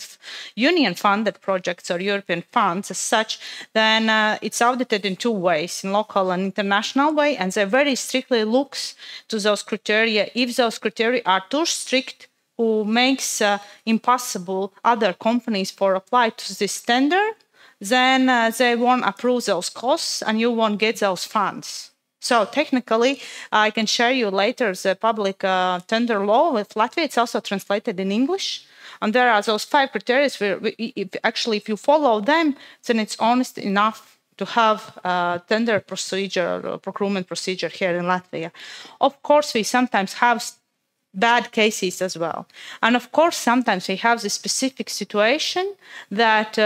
Union funded projects or European funds as such, then it's audited in two ways, in local and international way. And they very strictly looks to those criteria. If those criteria are too strict, who makes impossible other companies for apply to this tender, then they won't approve those costs and you won't get those funds. So technically, I can share you later the public tender law with Latvia. It's also translated in English. And there are those 5 criteria where if you follow them, then it's honest enough to have a tender procedure or procurement procedure here in Latvia. Of course, we sometimes have bad cases as well. And of course, sometimes we have this specific situation that,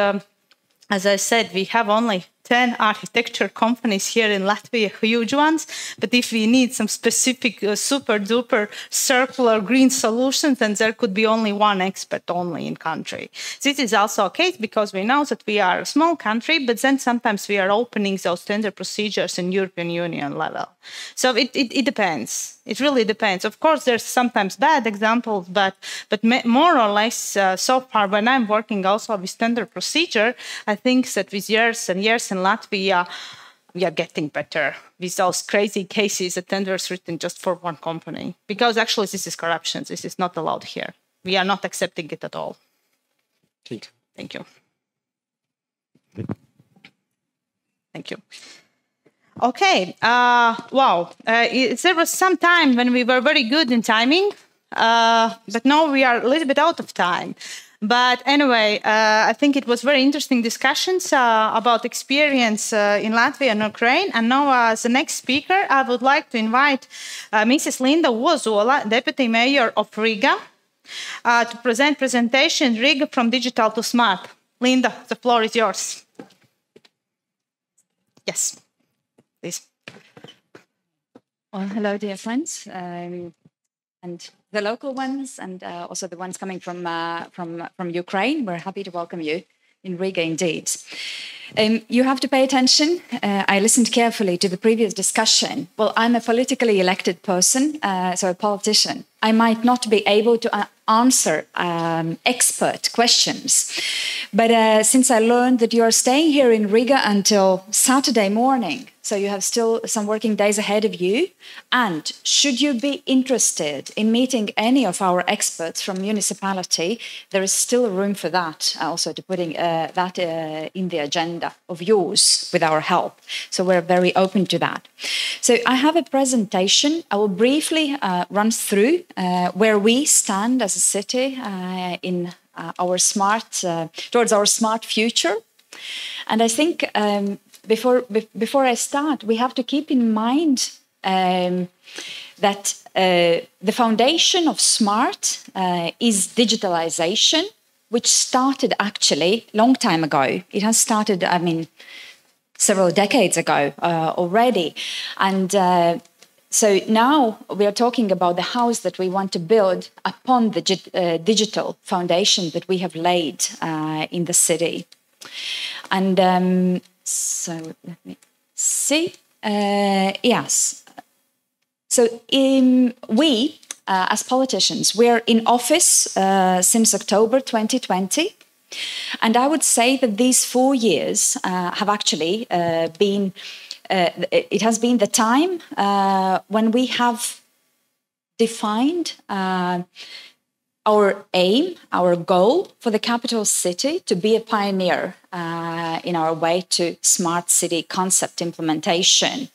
as I said, we have only 10 architecture companies here in Latvia, huge ones. But if we need some specific super duper circular green solutions, then there could be only one expert only in country. This is also a case because we know that we are a small country, but then sometimes we are opening those tender procedures in European Union level. So it depends. It really depends. Of course, there's sometimes bad examples, but more or less so far, when I'm working also with tender procedure, I think that with years and years in Latvia, we are getting better with those crazy cases that tenders written just for one company. Because actually this is corruption. This is not allowed here. We are not accepting it at all. Thank you. Thank you. Okay. Wow. There was some time when we were very good in timing, but now we are a little bit out of time. But anyway, I think it was very interesting discussions about experience in Latvia and Ukraine. And now as the next speaker, I would like to invite Mrs. Linda Ozola, Deputy Mayor of Riga, to present presentation Riga from Digital to Smart. Linda, the floor is yours. Yes, please. Well, hello, dear friends. And the local ones, and also the ones coming from Ukraine. We're happy to welcome you in Riga, indeed. You have to pay attention. I listened carefully to the previous discussion. Well, I'm a politically elected person, so a politician. I might not be able to answer expert questions. But since I learned that you are staying here in Riga until Saturday morning, so you have still some working days ahead of you, and should you be interested in meeting any of our experts from municipality, there is still room for that, also to putting that in the agenda of yours with our help. So we're very open to that. So I have a presentation. I will briefly run through where we stand as a city in our towards our smart future. And I think before I start, we have to keep in mind that the foundation of smart is digitalization, which started actually a long time ago. It has started, I mean, several decades ago already. And so now we are talking about the house that we want to build upon the digital foundation that we have laid in the city. And so let me see. Yes. So we, as politicians, we're in office since October 2020. And I would say that these 4 years have actually been, it has been the time when we have defined our aim, our goal for the capital city to be a pioneer in our way to smart city concept implementation.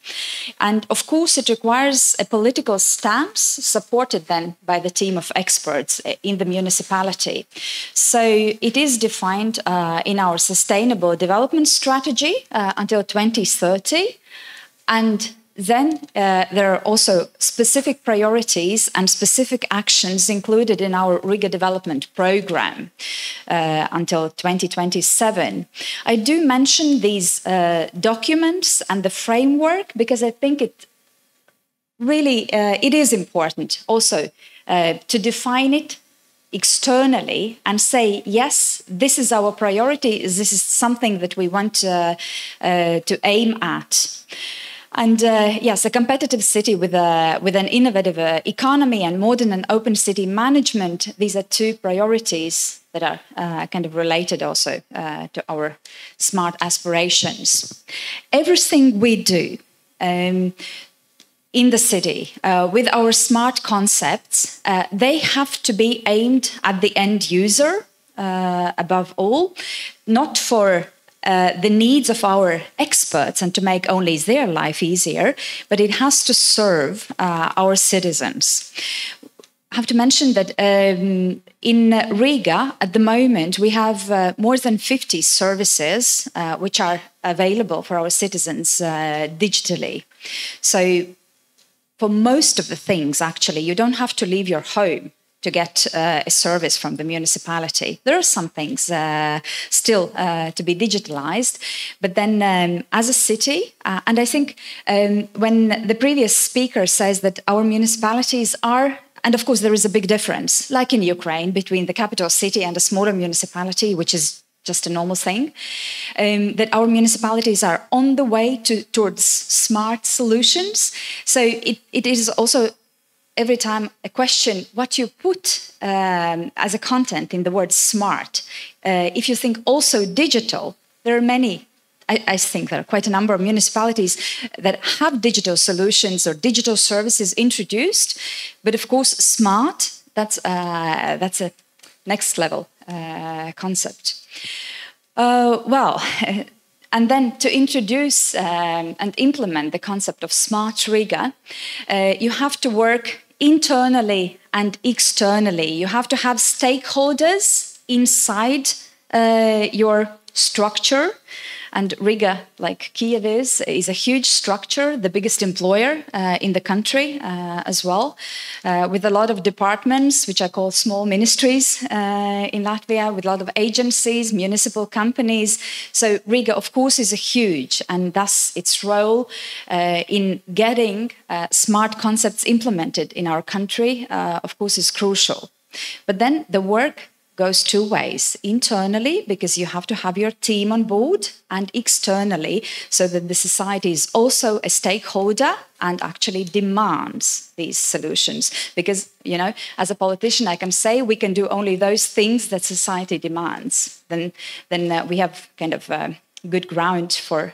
And of course, it requires a political stance supported then by the team of experts in the municipality. So it is defined in our sustainable development strategy until 2030. And then there are also specific priorities and specific actions included in our Riga development program until 2027. I do mention these documents and the framework because I think it really it is important also to define it externally and say, yes, this is our priority, this is something that we want to aim at. And yes, a competitive city with an innovative economy and modern and open city management, these are two priorities that are kind of related also to our smart aspirations. Everything we do in the city with our smart concepts, they have to be aimed at the end user above all, not for the needs of our experts and to make only their life easier, but it has to serve our citizens. I have to mention that in Riga, at the moment, we have more than 50 services which are available for our citizens digitally. So for most of the things, actually, you don't have to leave your home to get a service from the municipality. There are some things still to be digitalized, but then as a city, and I think when the previous speaker says that our municipalities are, and of course there is a big difference, like in Ukraine, between the capital city and a smaller municipality, which is just a normal thing, that our municipalities are on the way towards smart solutions. So it is also every time a question what you put as a content in the word smart. If you think also digital, there are many, I think there are quite a number of municipalities that have digital solutions or digital services introduced, but of course smart, that's a next level concept. And then to introduce and implement the concept of smart Riga, you have to work internally and externally. You have to have stakeholders inside your structure. And Riga, like Kiev is a huge structure, the biggest employer in the country as well, with a lot of departments, which I call small ministries in Latvia, with a lot of agencies, municipal companies. So Riga, of course, is a huge, and thus its role in getting smart concepts implemented in our country, of course, is crucial. But then the work goes two ways: internally, because you have to have your team on board, and externally, so that the society is also a stakeholder and actually demands these solutions. Because, you know, as a politician, I can say we can do only those things that society demands. Then we have kind of good ground for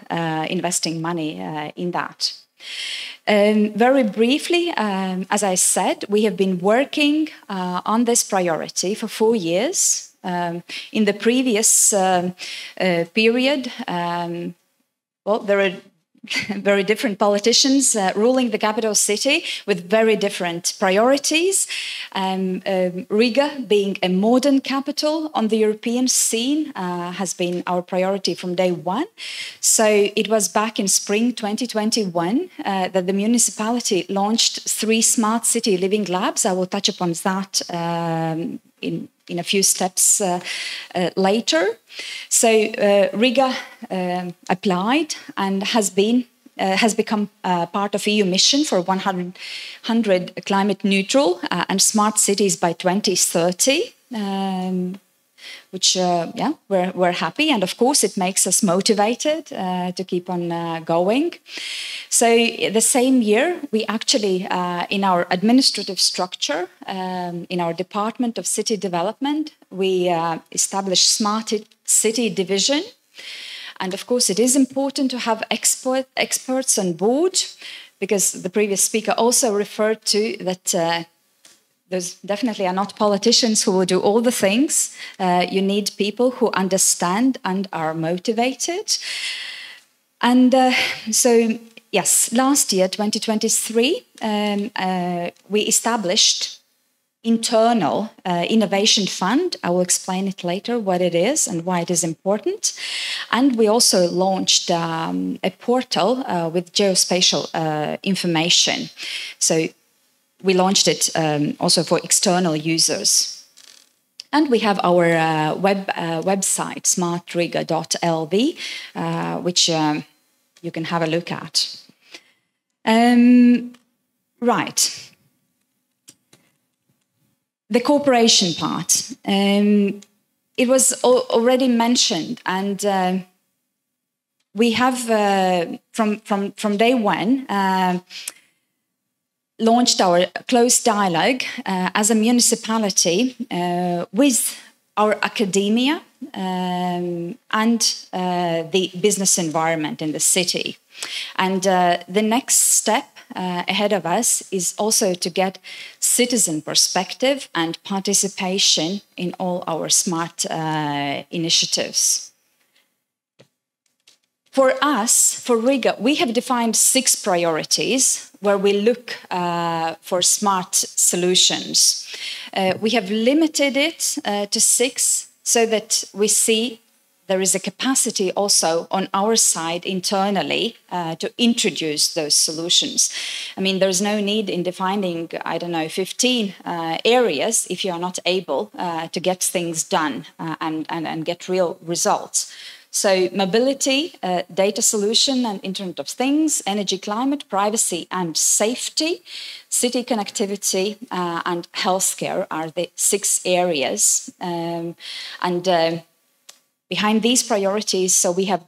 investing money in that. Very briefly, as I said, we have been working on this priority for 4 years. In the previous period, there are very different politicians ruling the capital city with very different priorities. Riga, being a modern capital on the European scene, has been our priority from day one. So it was back in spring 2021 that the municipality launched 3 smart city living labs. I will touch upon that in a few steps later. So Riga applied and has become part of EU mission for 100 climate neutral and smart cities by 2030. Which, we're happy. And of course, it makes us motivated to keep on going. So the same year, we actually, in our administrative structure, in our Department of City Development, we established Smart City Division. And of course, it is important to have experts on board, because the previous speaker also referred to that there's definitely are not politicians who will do all the things. You need people who understand and are motivated. And so, yes, last year, 2023, we established internal innovation fund. I will explain it later what it is and why it is important. And we also launched a portal with geospatial information. So we launched it also for external users. And we have our website, smartriga.lv, which you can have a look at. Right. The cooperation part. It was already mentioned, and we have, from day one, launched our close dialogue as a municipality with our academia and the business environment in the city. And the next step ahead of us is also to get citizen perspective and participation in all our smart initiatives. For us, for Riga, we have defined 6 priorities where we look for smart solutions. We have limited it to 6 so that we see there is a capacity also on our side internally to introduce those solutions. I mean, there's no need in defining, I don't know, 15 areas if you are not able to get things done and get real results. So mobility, data solution and Internet of Things, energy, climate, privacy and safety, city connectivity and healthcare are the 6 areas. Behind these priorities, so we have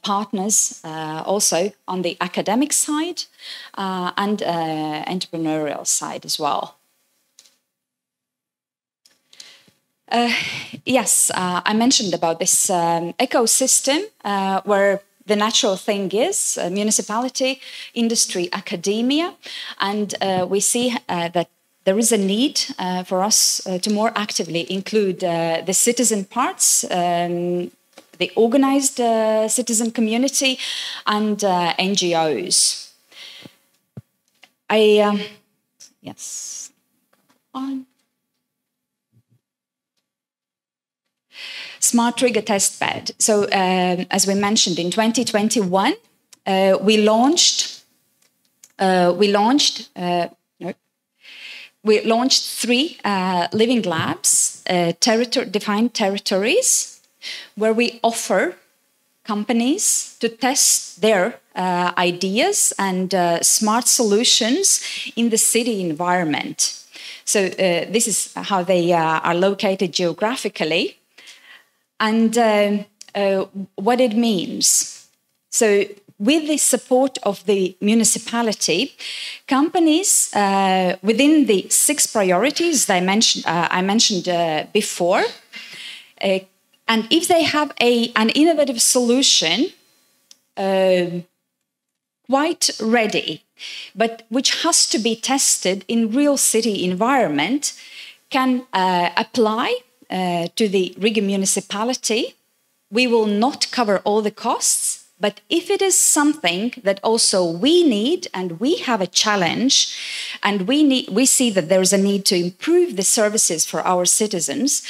partners also on the academic side and entrepreneurial side as well. Yes, I mentioned about this ecosystem where the natural thing is municipality, industry, academia, and we see that there is a need for us to more actively include the citizen parts, the organized citizen community, and NGOs. Yes, on. Smart Riga testbed. So, as we mentioned, in 2021, we launched 3 living labs, defined territories, where we offer companies to test their ideas and smart solutions in the city environment. So this is how they are located geographically. And what it means. So with the support of the municipality, companies within the 6 priorities I mentioned before, and if they have an innovative solution quite ready, but which has to be tested in real city environment, can apply to the Riga municipality. We will not cover all the costs, but if it is something that also we need and we have a challenge and we see that there is a need to improve the services for our citizens,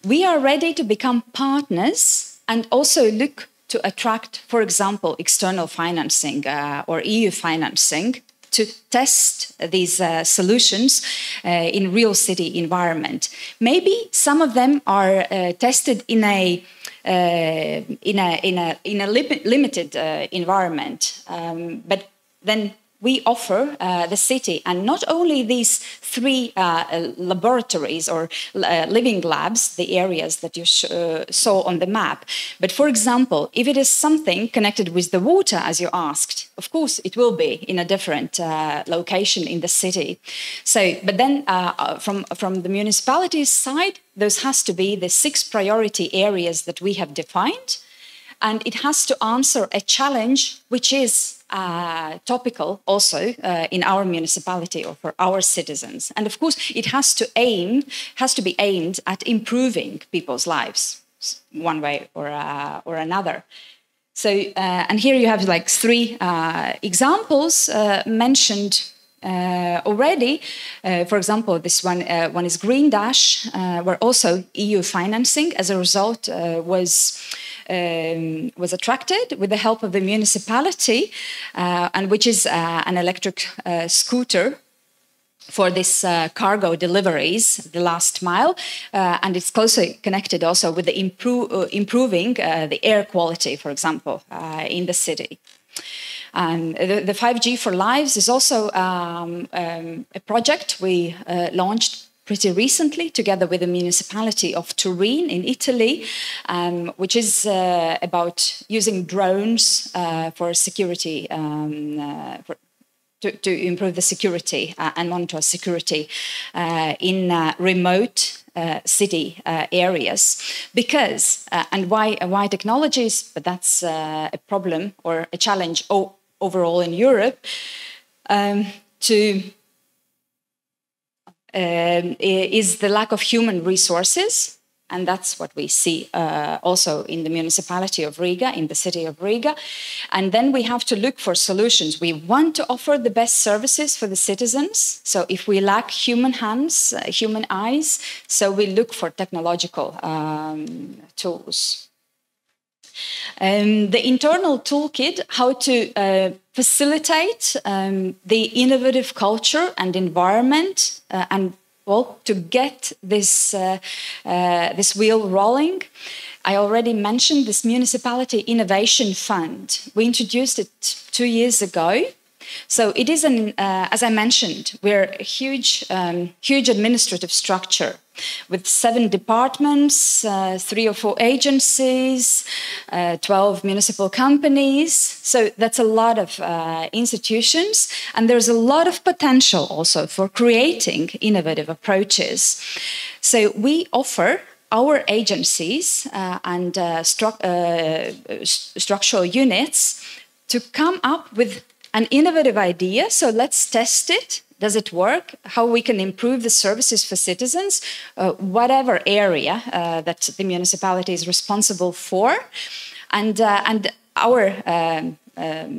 we are ready to become partners and also look to attract, for example, external financing or EU financing to test these solutions in real city environment. Maybe some of them are tested in a limited environment, but then we offer the city, and not only these 3 laboratories or living labs, the areas that you saw on the map, but for example, if it is something connected with the water, as you asked, of course it will be in a different location in the city. So, but then from the municipality's side, those has to be the 6 priority areas that we have defined, and it has to answer a challenge which is topical also in our municipality or for our citizens. And of course, it has to be aimed at improving people's lives one way or another. So, and here you have like 3 examples mentioned already. For example, this one is Green Dash, where also EU financing as a result was attracted with the help of the municipality, and which is an electric scooter for this cargo deliveries, the last mile, and it's closely connected also with the improving the air quality, for example, in the city. The 5G for Lives is also a project we launched pretty recently together with the municipality of Turin in Italy, which is about using drones for security, to improve the security and monitor security in remote city areas. Because, and why technologies, but that's a problem or a challenge overall in Europe, is the lack of human resources. And that's what we see also in the municipality of Riga, in the city of Riga. And then we have to look for solutions. We want to offer the best services for the citizens. So if we lack human hands, human eyes, so we look for technological tools. The internal toolkit, how to facilitate the innovative culture and environment and well, to get this wheel rolling. I already mentioned this Municipality Innovation Fund. We introduced it 2 years ago. So it is, as I mentioned, we're a huge administrative structure with 7 departments, 3 or 4 agencies, 12 municipal companies. So that's a lot of institutions. And there's a lot of potential also for creating innovative approaches. So we offer our agencies and structural units to come up with an innovative idea. So let's test it. Does it work? How we can improve the services for citizens, whatever area that the municipality is responsible for. And our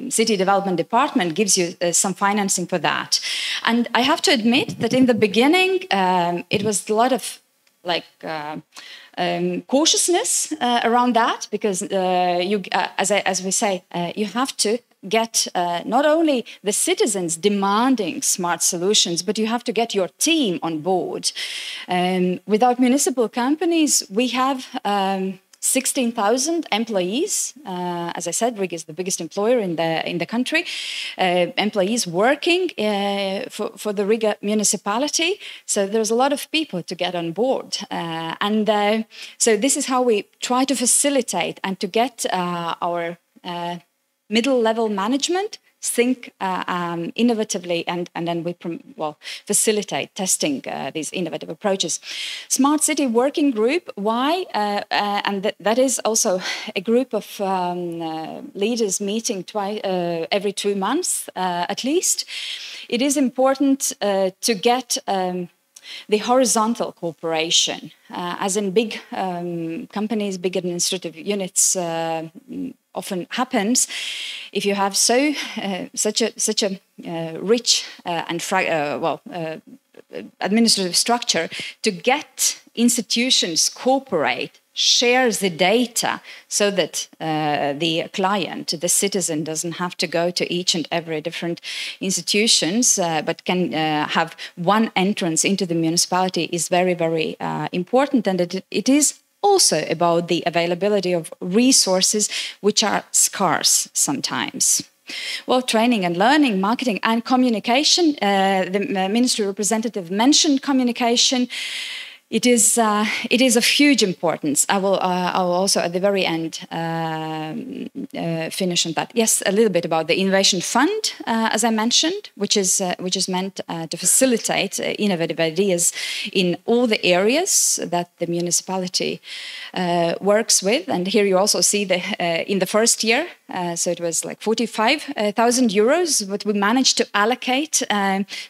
city development department gives you some financing for that. And I have to admit that in the beginning, it was a lot of cautiousness around that, because as we say, you have to get not only the citizens demanding smart solutions, but you have to get your team on board. Without municipal companies, we have 16,000 employees. As I said, Riga is the biggest employer in the country. Employees working for the Riga municipality. So there's a lot of people to get on board. So this is how we try to facilitate and to get our middle-level management think innovatively, and then we facilitate testing these innovative approaches. Smart City Working Group, why? And that is also a group of leaders meeting every 2 months at least. It is important to get the horizontal cooperation, as in big companies, big administrative units often happens. If you have such a rich and administrative structure, to get institutions cooperate, shares the data, so that the client, the citizen, doesn't have to go to each and every different institutions, but can have one entrance into the municipality, is very, very important. And it is also about the availability of resources, which are scarce sometimes. Well, training and learning, marketing and communication. The ministry representative mentioned communication. It is of huge importance. I will also at the very end finish on that. Yes, a little bit about the Innovation Fund, as I mentioned, which is meant to facilitate innovative ideas in all the areas that the municipality works with. And here you also see in the first year, so it was like 45,000 euros, what we managed to allocate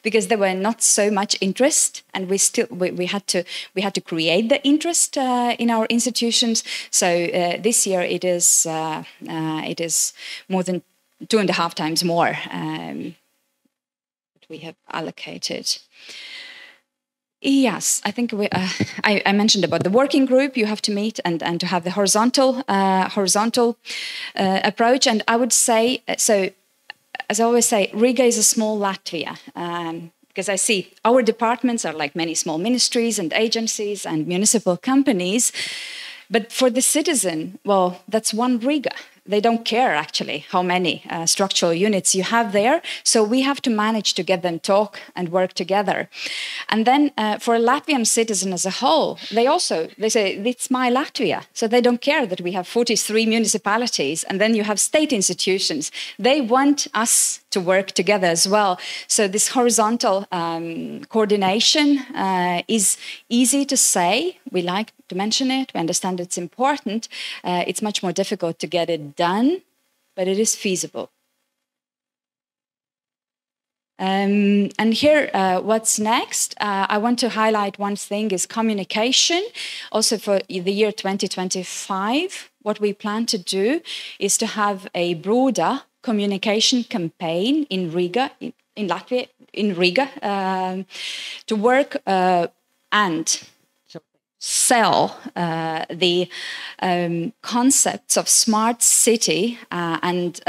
because there were not so much interest, and we had to create the interest in our institutions. So this year it is more than 2.5 times more that we have allocated. Yes, I think I mentioned about the working group. You have to meet and to have the horizontal approach. And I would say, so as I always say, Riga is a small Latvia. Because I see our departments are like many small ministries and agencies and municipal companies. But for the citizen, well, that's one Riga. They don't care actually how many structural units you have there. So we have to manage to get them talk and work together. And then for a Latvian citizen as a whole, they say, it's my Latvia. So they don't care that we have 43 municipalities and then you have state institutions. They want us to work together as well. So this horizontal coordination is easy to say. We like to mention it. We understand it's important. It's much more difficult to get it done, but it is feasible. And here, what's next? I want to highlight one thing is communication. Also for the year 2025, what we plan to do is to have a broader communication campaign in Riga, in Latvia, in Riga, to work and sell the concepts of smart city and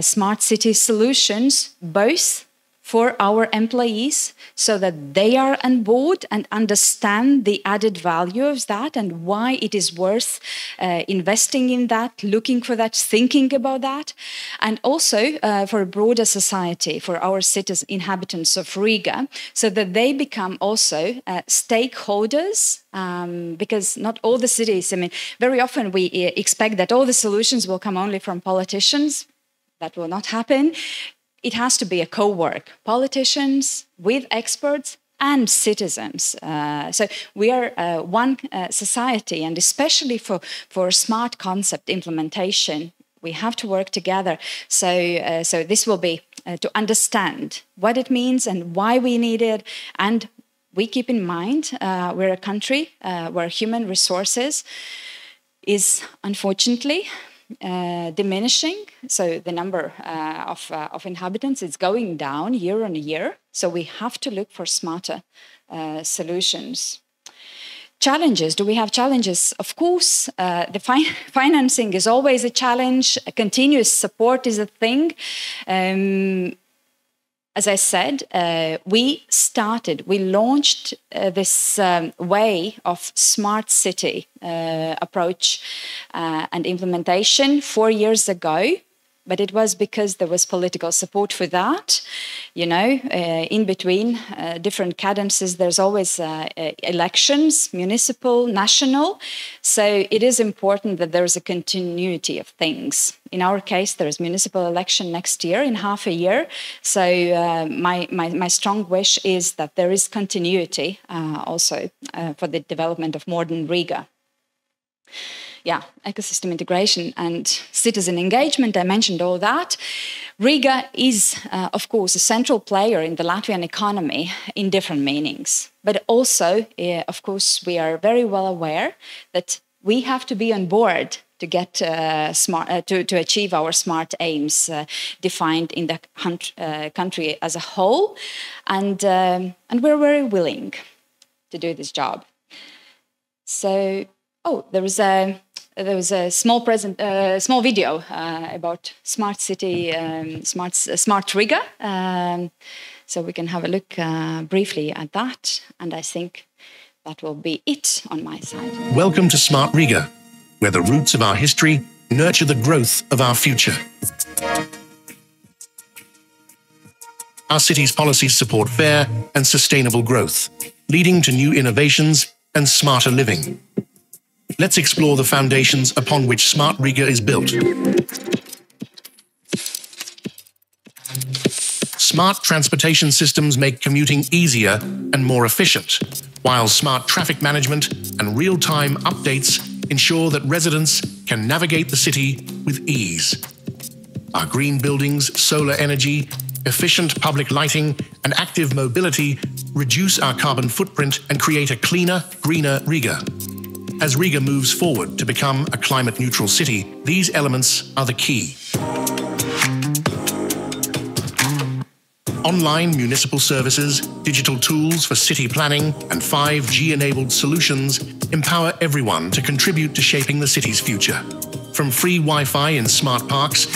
smart city solutions, both for our employees, so that they are on board and understand the added value of that and why it is worth investing in that, looking for that, thinking about that, and also for a broader society, for our citizens, inhabitants of Riga, so that they become also stakeholders. Because not all the cities, I mean, very often we expect that all the solutions will come only from politicians. That will not happen. It has to be a co-work, politicians with experts and citizens. So we are one society, and especially for smart concept implementation, we have to work together. So this will be to understand what it means and why we need it. And we keep in mind we're a country where human resources is unfortunately diminishing, so the number of inhabitants is going down year on year. So we have to look for smarter solutions. Challenges. Do we have challenges? Of course, the financing is always a challenge. Continuous support is a thing. As I said, we launched this way of smart city approach and implementation 4 years ago. But it was because there was political support for that. You know, in between different cadences, there's always elections, municipal, national. So it is important that there is a continuity of things. In our case, there is municipal election next year in half a year. So my strong wish is that there is continuity also for the development of modern Riga. Yeah, ecosystem integration and citizen engagement, I mentioned all that. Riga is, of course, a central player in the Latvian economy in different meanings. But also, of course, we are very well aware that we have to be on board to get to achieve our smart aims defined in the country as a whole. And we're very willing to do this job. So, there was a small video about smart city, smart Riga. So we can have a look briefly at that, and I think that will be it on my side. Welcome to Smart Riga, where the roots of our history nurture the growth of our future. Our city's policies support fair and sustainable growth, leading to new innovations and smarter living. Let's explore the foundations upon which Smart Riga is built. Smart transportation systems make commuting easier and more efficient, while smart traffic management and real-time updates ensure that residents can navigate the city with ease. Our green buildings, solar energy, efficient public lighting, and active mobility reduce our carbon footprint and create a cleaner, greener Riga. As Riga moves forward to become a climate-neutral city, these elements are the key. Online municipal services, digital tools for city planning, and 5G-enabled solutions empower everyone to contribute to shaping the city's future. From free Wi-Fi in smart parks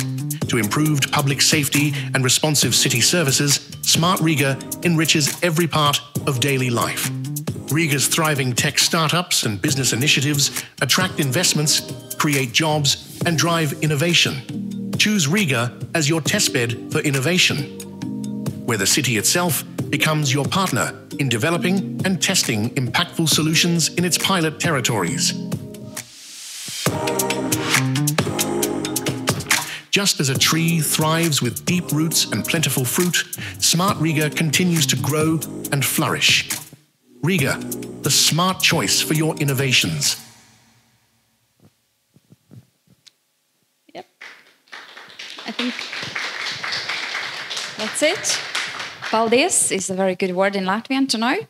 to improved public safety and responsive city services, Smart Riga enriches every part of daily life. Riga's thriving tech startups and business initiatives attract investments, create jobs, and drive innovation. Choose Riga as your testbed for innovation, where the city itself becomes your partner in developing and testing impactful solutions in its pilot territories. Just as a tree thrives with deep roots and plentiful fruit, Smart Riga continues to grow and flourish. Riga, the smart choice for your innovations. Yep. I think that's it. Paldies is a very good word in Latvian to know,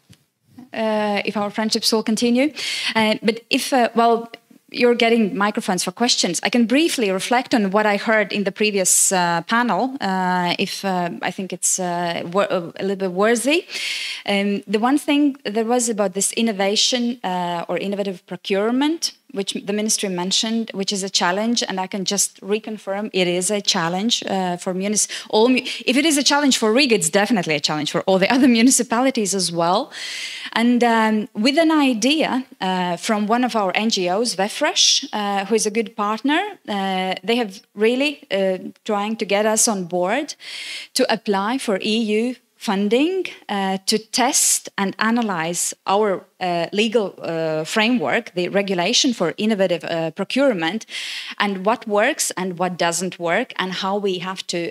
if our friendships will continue. But if, you're getting microphones for questions, I can briefly reflect on what I heard in the previous panel, if I think it's a little bit worthy. The one thing that was about this innovation or innovative procurement, which the ministry mentioned, which is a challenge, and I can just reconfirm it is a challenge for if it is a challenge for Riga, it's definitely a challenge for all the other municipalities as well. And with an idea from one of our NGOs, VEFRESH, who is a good partner, they have really trying to get us on board to apply for EU funding to test and analyze our legal framework, the regulation for innovative procurement, and what works and what doesn't work, and how we have to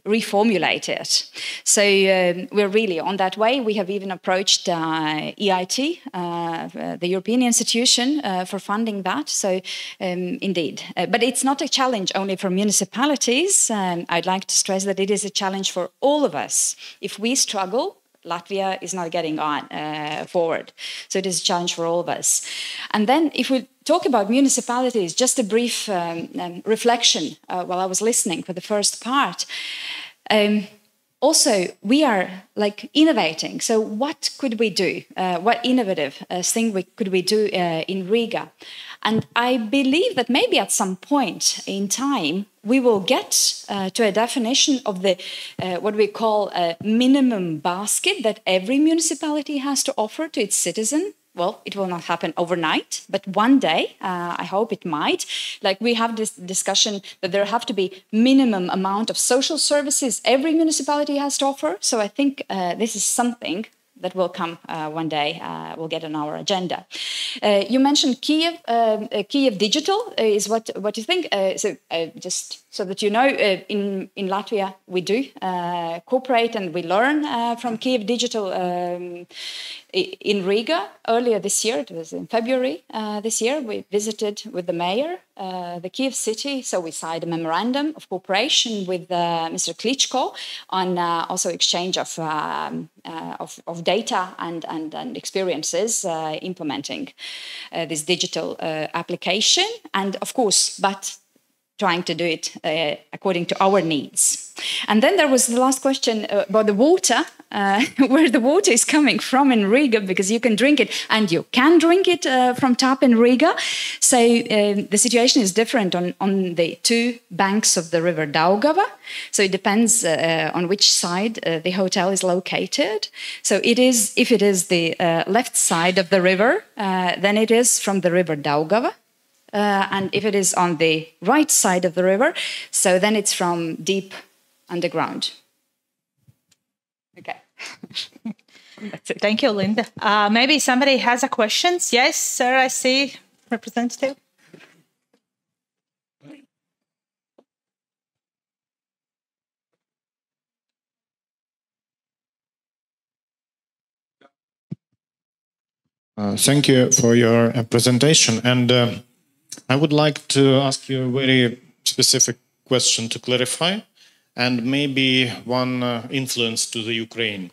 reformulate it. So we're really on that way. We have even approached EIT, the European institution, for funding that. So indeed, but it's not a challenge only for municipalities. I'd like to stress that it is a challenge for all of us. If we struggle, Latvia is not getting on forward. So it is a challenge for all of us. And then if we talk about municipalities, just a brief reflection while I was listening for the first part. Also, we are like innovating. So what could we do? What innovative thing could we do in Riga? And I believe that maybe at some point in time, we will get to a definition of the what we call a minimum basket that every municipality has to offer to its citizen. Well, it will not happen overnight, but one day, I hope it might. Like we have this discussion that there have to be minimum amount of social services every municipality has to offer. So I think this is something that will come one day, we'll get on our agenda. You mentioned Kiev. Kiev Digital is what you think. So just so that you know, in Latvia, we do cooperate and we learn from Kiev Digital in Riga. Earlier this year, it was in February this year, we visited with the mayor, the Kiev city. So we signed a memorandum of cooperation with Mr. Chyzhykov on also exchange of data and experiences implementing this digital application. And of course, but trying to do it according to our needs. And then there was the last question about the water, where the water is coming from in Riga, because you can drink it, and you can drink it from tap in Riga. So the situation is different on the two banks of the river Daugava. So it depends on which side the hotel is located. So it is, if it is the left side of the river, then it is from the river Daugava. And if it is on the right side of the river, so then it's from deep underground. Okay. That's it. Thank you, Linda. Maybe somebody has a question. Yes, sir, I see. Representative. Thank you for your presentation. And I would like to ask you a very specific question to clarify, and maybe one influence to the Ukraine.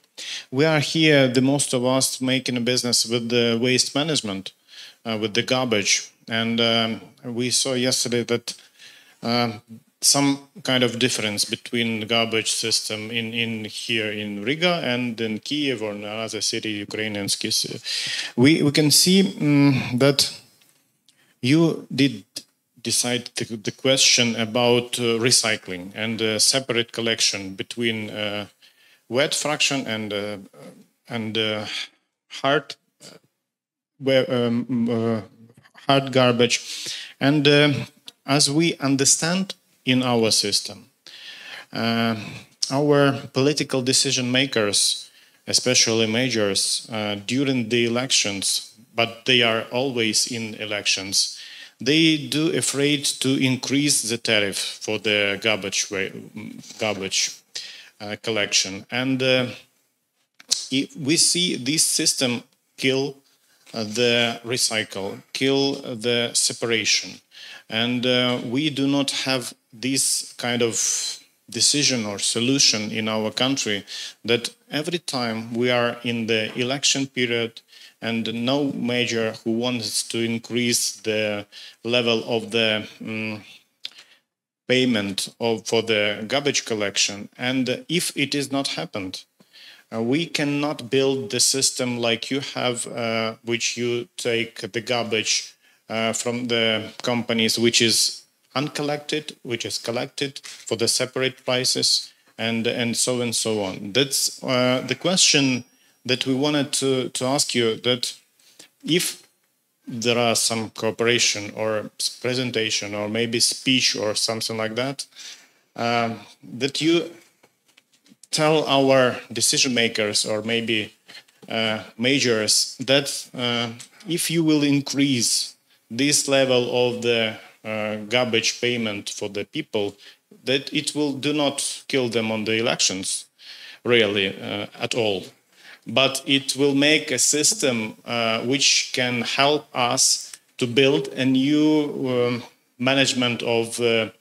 We are here, the most of us, making a business with the waste management, with the garbage. And we saw yesterday that some kind of difference between the garbage system in here in Riga and in Kiev or another city, Ukrainian cities. We can see that you did decide the question about recycling and separate collection between wet fraction and hard garbage. And as we understand in our system, our political decision makers, especially majors, during the elections, but they are always in elections, they do afraid to increase the tariff for the garbage collection. And we see this system kill the recycle, kill the separation. And we do not have this kind of decision or solution in our country, that every time we are in the election period, and no measure who wants to increase the level of the payment for the garbage collection. And if it is not happened, we cannot build the system like you have, which you take the garbage from the companies, which is uncollected, which is collected for the separate prices, and so on. That's the question that we wanted to ask you, that if there are some cooperation or presentation or maybe speech or something like that, that you tell our decision makers or maybe majors that if you will increase this level of the garbage payment for the people, that it will do not kill them on the elections, really, at all. But it will make a system which can help us to build a new management of the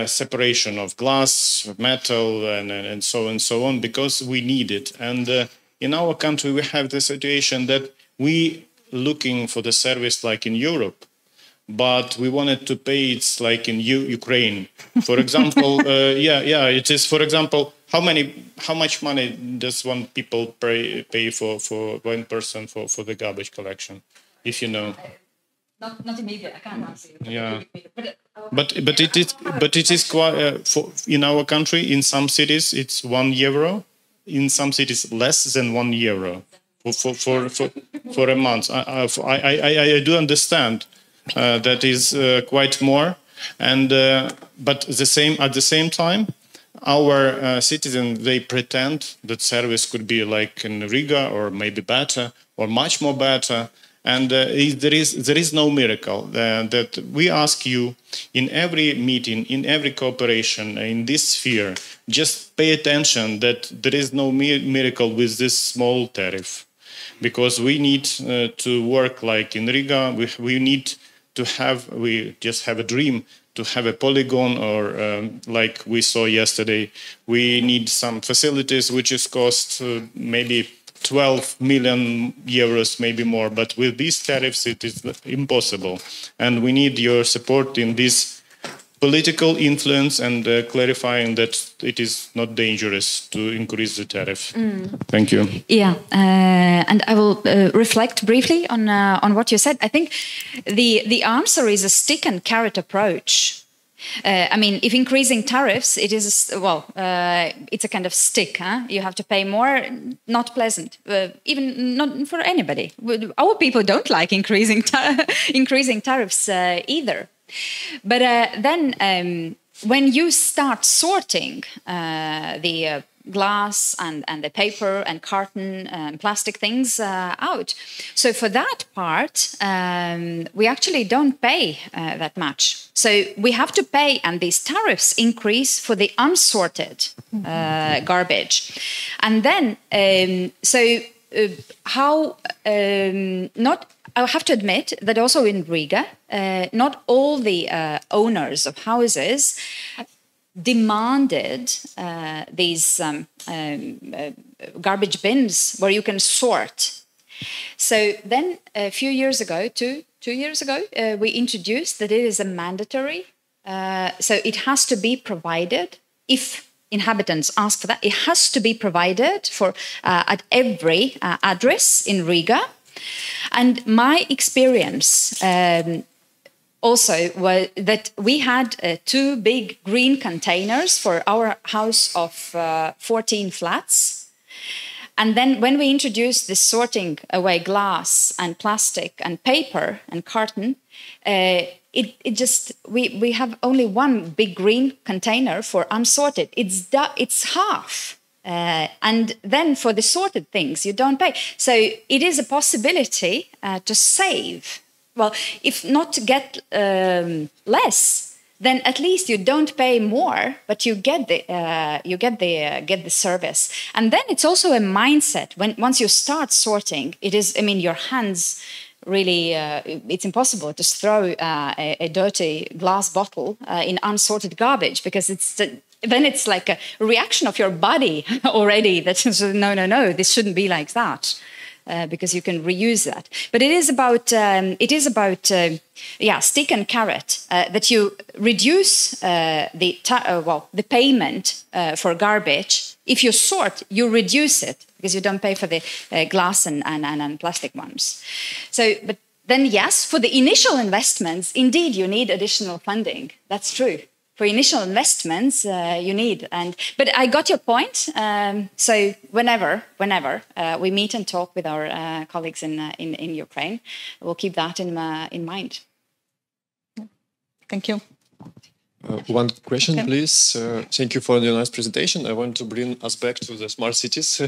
separation of glass, metal, and so on, because we need it. And in our country, we have the situation that we looking for the service like in Europe, but we wanted to pay it like in Ukraine. For example, it is. For example, how much money does one people pay for one person for the garbage collection, if you know? Not immediate. I can't answer you. Yeah, but it is quite in our country. In some cities, it's €1. In some cities, less than €1 for a month. I do understand that is quite more, and but at the same time, our citizens, they pretend that service could be like in Riga or maybe better or much more better. And there is no miracle. That we ask you in every meeting, in every cooperation in this sphere, just pay attention that there is no miracle with this small tariff, because we need to work like in Riga. We just have a dream to have a polygon, or like we saw yesterday, we need some facilities which is cost maybe €12 million, maybe more. But with these tariffs, it is impossible. And we need your support in this political influence and clarifying that it is not dangerous to increase the tariff. Thank you. Yeah, and I will reflect briefly on what you said. I think the answer is a stick and carrot approach. I mean, if increasing tariffs, it is, it's a kind of stick. You have to pay more, not pleasant, even not for anybody. Our people don't like increasing tariffs either. But then when you start sorting the glass and the paper and carton and plastic things out. So for that part, we actually don't pay that much. So we have to pay, and these tariffs increase for the unsorted garbage. And then, I have to admit that also in Riga, not all the owners of houses demanded these garbage bins where you can sort. So then a few years ago, two years ago, we introduced that it is a mandatory. So it has to be provided if inhabitants ask for that. It has to be provided for at every address in Riga. And my experience also was that we had 2 big green containers for our house of 14 flats. And then when we introduced this sorting away glass and plastic and paper and carton, we have only 1 big green container for unsorted. It's half. And then for the sorted things, you don't pay. So it is a possibility to save. Well, if not to get less, then at least you don't pay more, but you get the service. And then it's also a mindset. Once you start sorting, it is. I mean, your hands really. It's impossible to throw a dirty glass bottle in unsorted garbage, because then it's like a reaction of your body already that says, no, this shouldn't be like that. because you can reuse that. But it is about stick and carrot, that you reduce the payment for garbage. If you sort, you reduce it because you don't pay for the glass and plastic ones. So, but then yes, for the initial investments, indeed, you need additional funding. That's true. For initial investments, you need. But I got your point. So whenever we meet and talk with our colleagues in Ukraine, we'll keep that in mind. Thank you. One question, please. Thank you for the nice presentation. I want to bring us back to the smart cities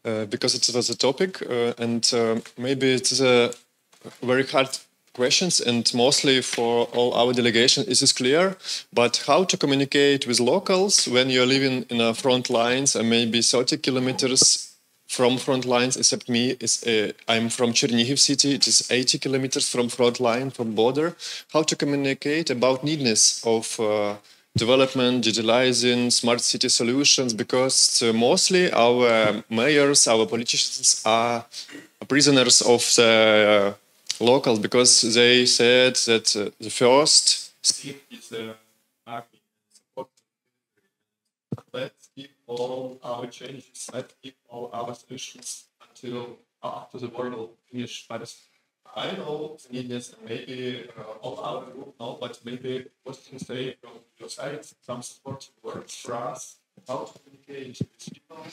because it was a topic, and maybe it's a very hard questions, and mostly for all our delegation, this is clear. But how to communicate with locals when you're living in a front lines and maybe 30 kilometers from front lines, except me, I'm from Chernihiv city, it is 80 kilometers from front line, from border. How to communicate about needness of development, digitalizing, smart city solutions, because mostly our mayors, our politicians are prisoners of the locals, because they said that the first step is the support. Let's keep all our changes, let's keep all our solutions until up to the world finish. But I know the needness, maybe all our group know, but maybe what you can say from your side, some support words for us, how to communicate with people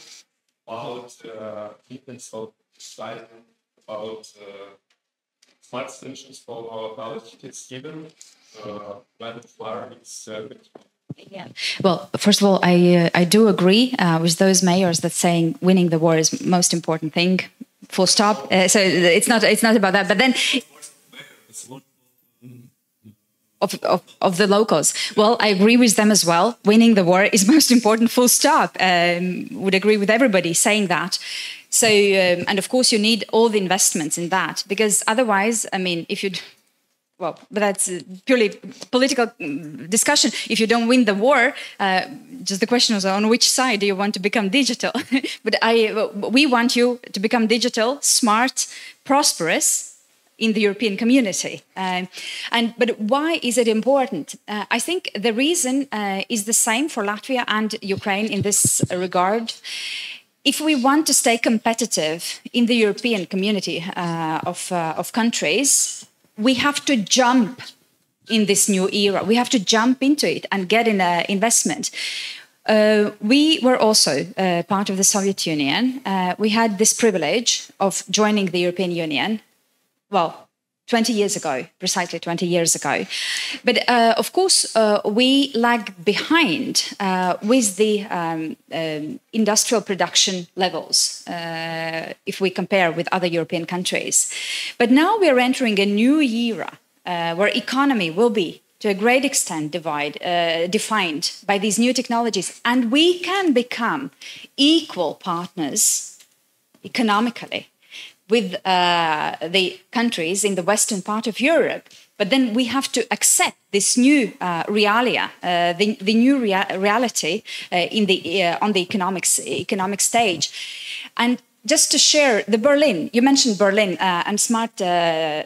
about needness of society, about smart solutions for our kids, given when far it's Yeah. Well, first of all, I do agree with those mayors that saying winning the war is most important thing. Full stop. So it's not about that. But then of the locals, well, I agree with them as well. Winning the war is most important. Full stop. Would agree with everybody saying that. So and of course you need all the investments in that, because otherwise, I mean, if you but that's purely political discussion. If you don't win the war, just the question is on which side do you want to become digital? But we want you to become digital, smart, prosperous in the European community. But why is it important? I think the reason is the same for Latvia and Ukraine in this regard. If we want to stay competitive in the European community of countries, we have to jump in this new era. We have to jump into it and get in investment. We were also part of the Soviet Union. We had this privilege of joining the European Union, well, 20 years ago, precisely 20 years ago. But of course, we lag behind with the industrial production levels if we compare with other European countries. But now we are entering a new era where economy will be to a great extent defined by these new technologies. And we can become equal partners economically with the countries in the western part of Europe. But then we have to accept this new realia, the new reality on the economic stage. And just to share the Berlin, you mentioned Berlin and Smart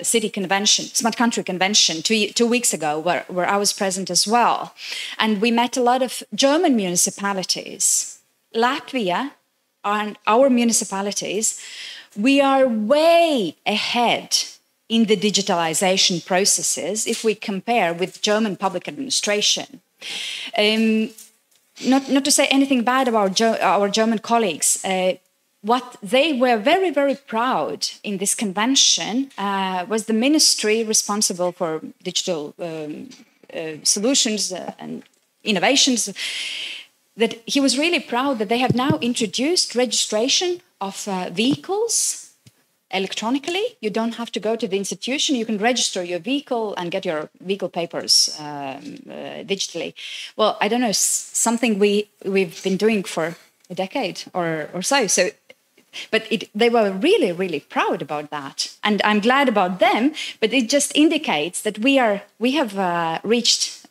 City Convention, Smart Country Convention 2 weeks ago, where I was present as well. And we met a lot of German municipalities. Latvia and our municipalities, we are way ahead in the digitalization processes if we compare with German public administration. Not to say anything bad about our German colleagues, what they were very, very proud in this convention was the ministry responsible for digital solutions and innovations, that he was really proud that they have now introduced registration of vehicles electronically. You don't have to go to the institution. You can register your vehicle and get your vehicle papers digitally. Well, I don't know, something we've been doing for a decade or so. But they were really, really proud about that. And I'm glad about them, but it just indicates that we have reached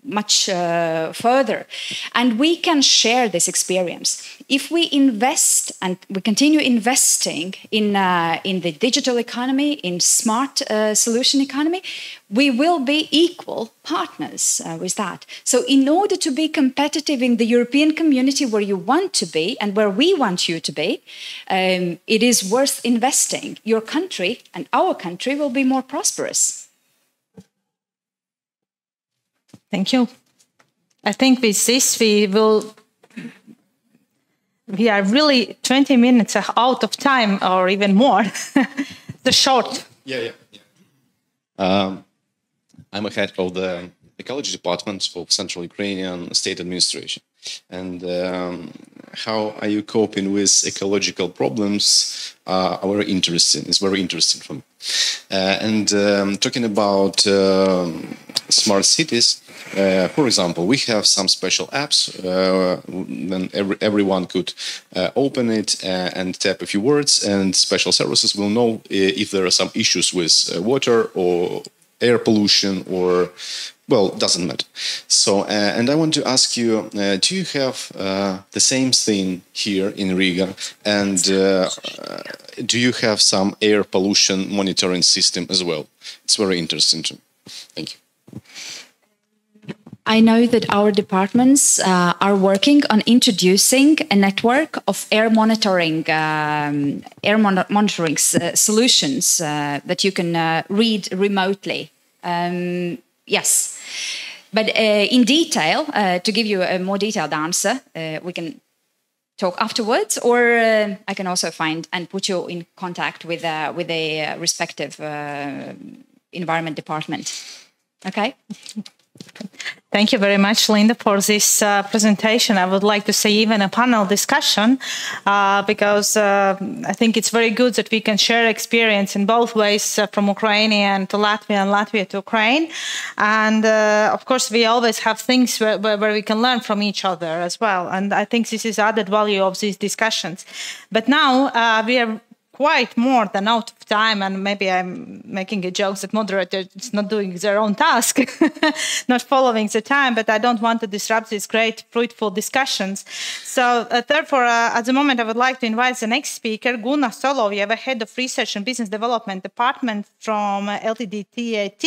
much further. And we can share this experience. If we invest and we continue investing in the digital economy, in smart solution economy, we will be equal partners with that. So in order to be competitive in the European community where you want to be and where we want you to be, it is worth investing. Your country and our country will be more prosperous. Thank you. I think with this we are really 20 minutes out of time or even more. The short. Yeah. I'm a head of the ecology department of Central Ukrainian State Administration. And how are you coping with ecological problems are very interesting. It's very interesting for me. And talking about smart cities, for example, we have some special apps. Then everyone could open it and tap a few words, and special services will know if there are some issues with water or air pollution or, well, doesn't matter. So, and I want to ask you, do you have the same thing here in Riga? And do you have some air pollution monitoring system as well? It's very interesting to me. Thank you. I know that our departments are working on introducing a network of air monitoring solutions that you can read remotely. Yes, but in detail, to give you a more detailed answer, we can talk afterwards, or I can also find and put you in contact with a respective environment department. Okay. Thank you very much, Linda, for this presentation. I would like to say even a panel discussion because I think it's very good that we can share experience in both ways, from Ukrainian to Latvia and Latvia to Ukraine. And of course, we always have things where we can learn from each other as well. And I think this is added value of these discussions. But now we are quite more than out of time, and maybe I'm making a joke that Moderator is not doing their own task, not following the time, but I don't want to disrupt these great, fruitful discussions. So therefore, at the moment, I would like to invite the next speaker, Guna Soloveja, Head of Research and Business Development Department from LTD TAT,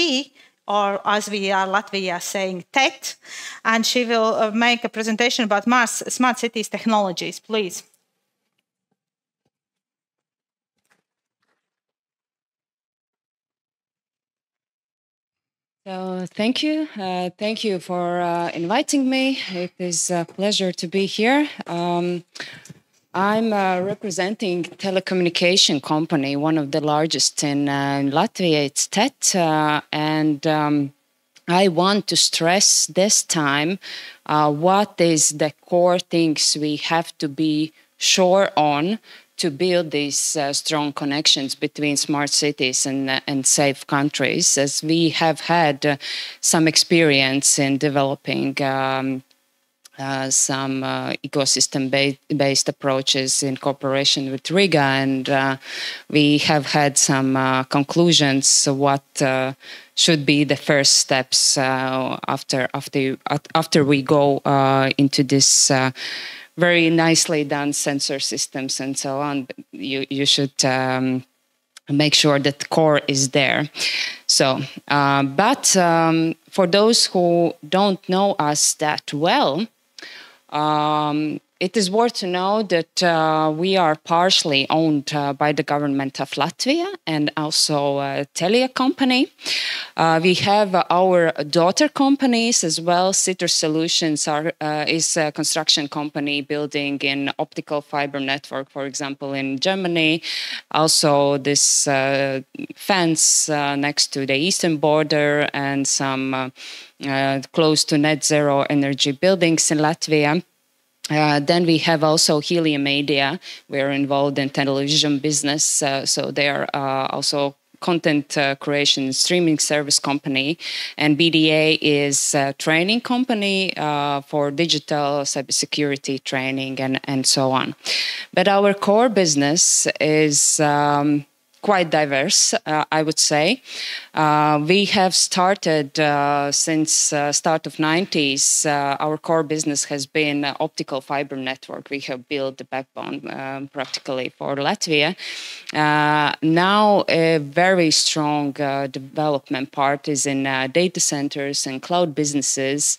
or as we are Latvia saying, TET, and she will make a presentation about smart cities technologies, please. So thank you. Thank you for inviting me. It is a pleasure to be here. I'm representing telecommunication company, one of the largest in Latvia. It's TET, and I want to stress this time what is the core things we have to be sure on to build these strong connections between smart cities and safe countries, as we have had some experience in developing some ecosystem-based approaches in cooperation with Riga, and we have had some conclusions what should be the first steps after we go into this very nicely done sensor systems and so on. You should make sure that the core is there. So, but for those who don't know us that well, it is worth to know that we are partially owned by the government of Latvia and also a Telia company. We have our daughter companies as well. Citrus Solutions is a construction company building an optical fiber network, for example, in Germany. Also, this fence next to the eastern border and some close to net zero energy buildings in Latvia. Then we have also Helium Media. We're involved in television business, so they are also content creation streaming service company. And BDA is a training company for digital cybersecurity training and so on. But our core business is quite diverse, I would say. We have started since start of 90s. Our core business has been optical fiber network. We have built the backbone practically for Latvia. Now a very strong development part is in data centers and cloud businesses.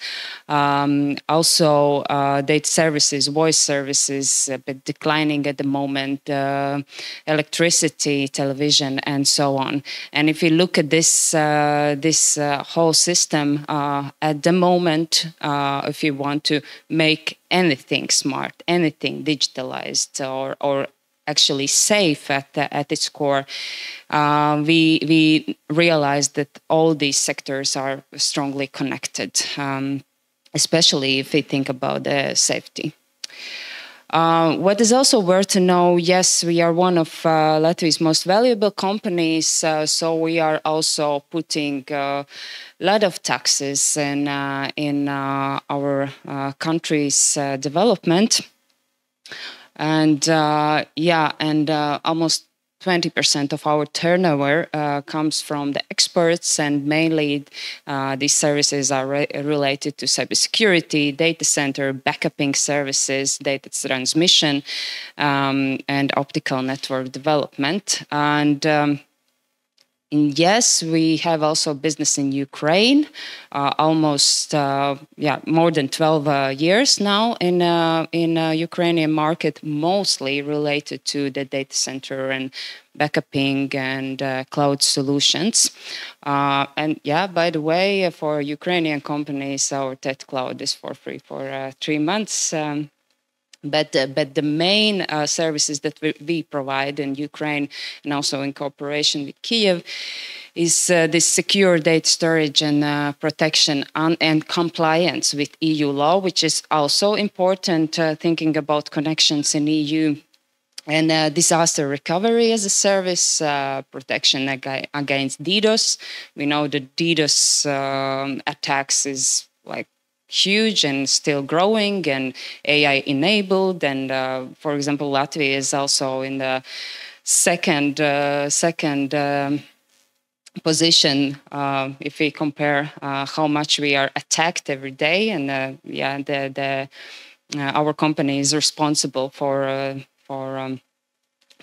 Also data services, voice services, but declining at the moment, electricity, television, and so on. And if you look at this whole system at the moment, if you want to make anything smart, anything digitalized, or actually safe at its core, we realize that all these sectors are strongly connected, especially if we think about the safety. What is also worth to know, yes, we are one of Latvia's most valuable companies, so we are also putting a lot of taxes in our country's development. And almost 20% of our turnover comes from the exports, and mainly these services are related to cybersecurity, data center, backuping services, data transmission, and optical network development. And yes, we have also business in Ukraine, almost more than 12 years now in Ukrainian market, mostly related to the data center and backuping and cloud solutions. And by the way, for Ukrainian companies, our TED Cloud is for free for 3 months. But the main services that we provide in Ukraine, and also in cooperation with Kyiv, is this secure data storage and protection and compliance with EU law, which is also important, thinking about connections in EU. And disaster recovery as a service, protection against DDoS. We know that DDoS attacks is like huge and still growing and AI enabled. And for example, Latvia is also in the second position if we compare how much we are attacked every day. And our company is responsible for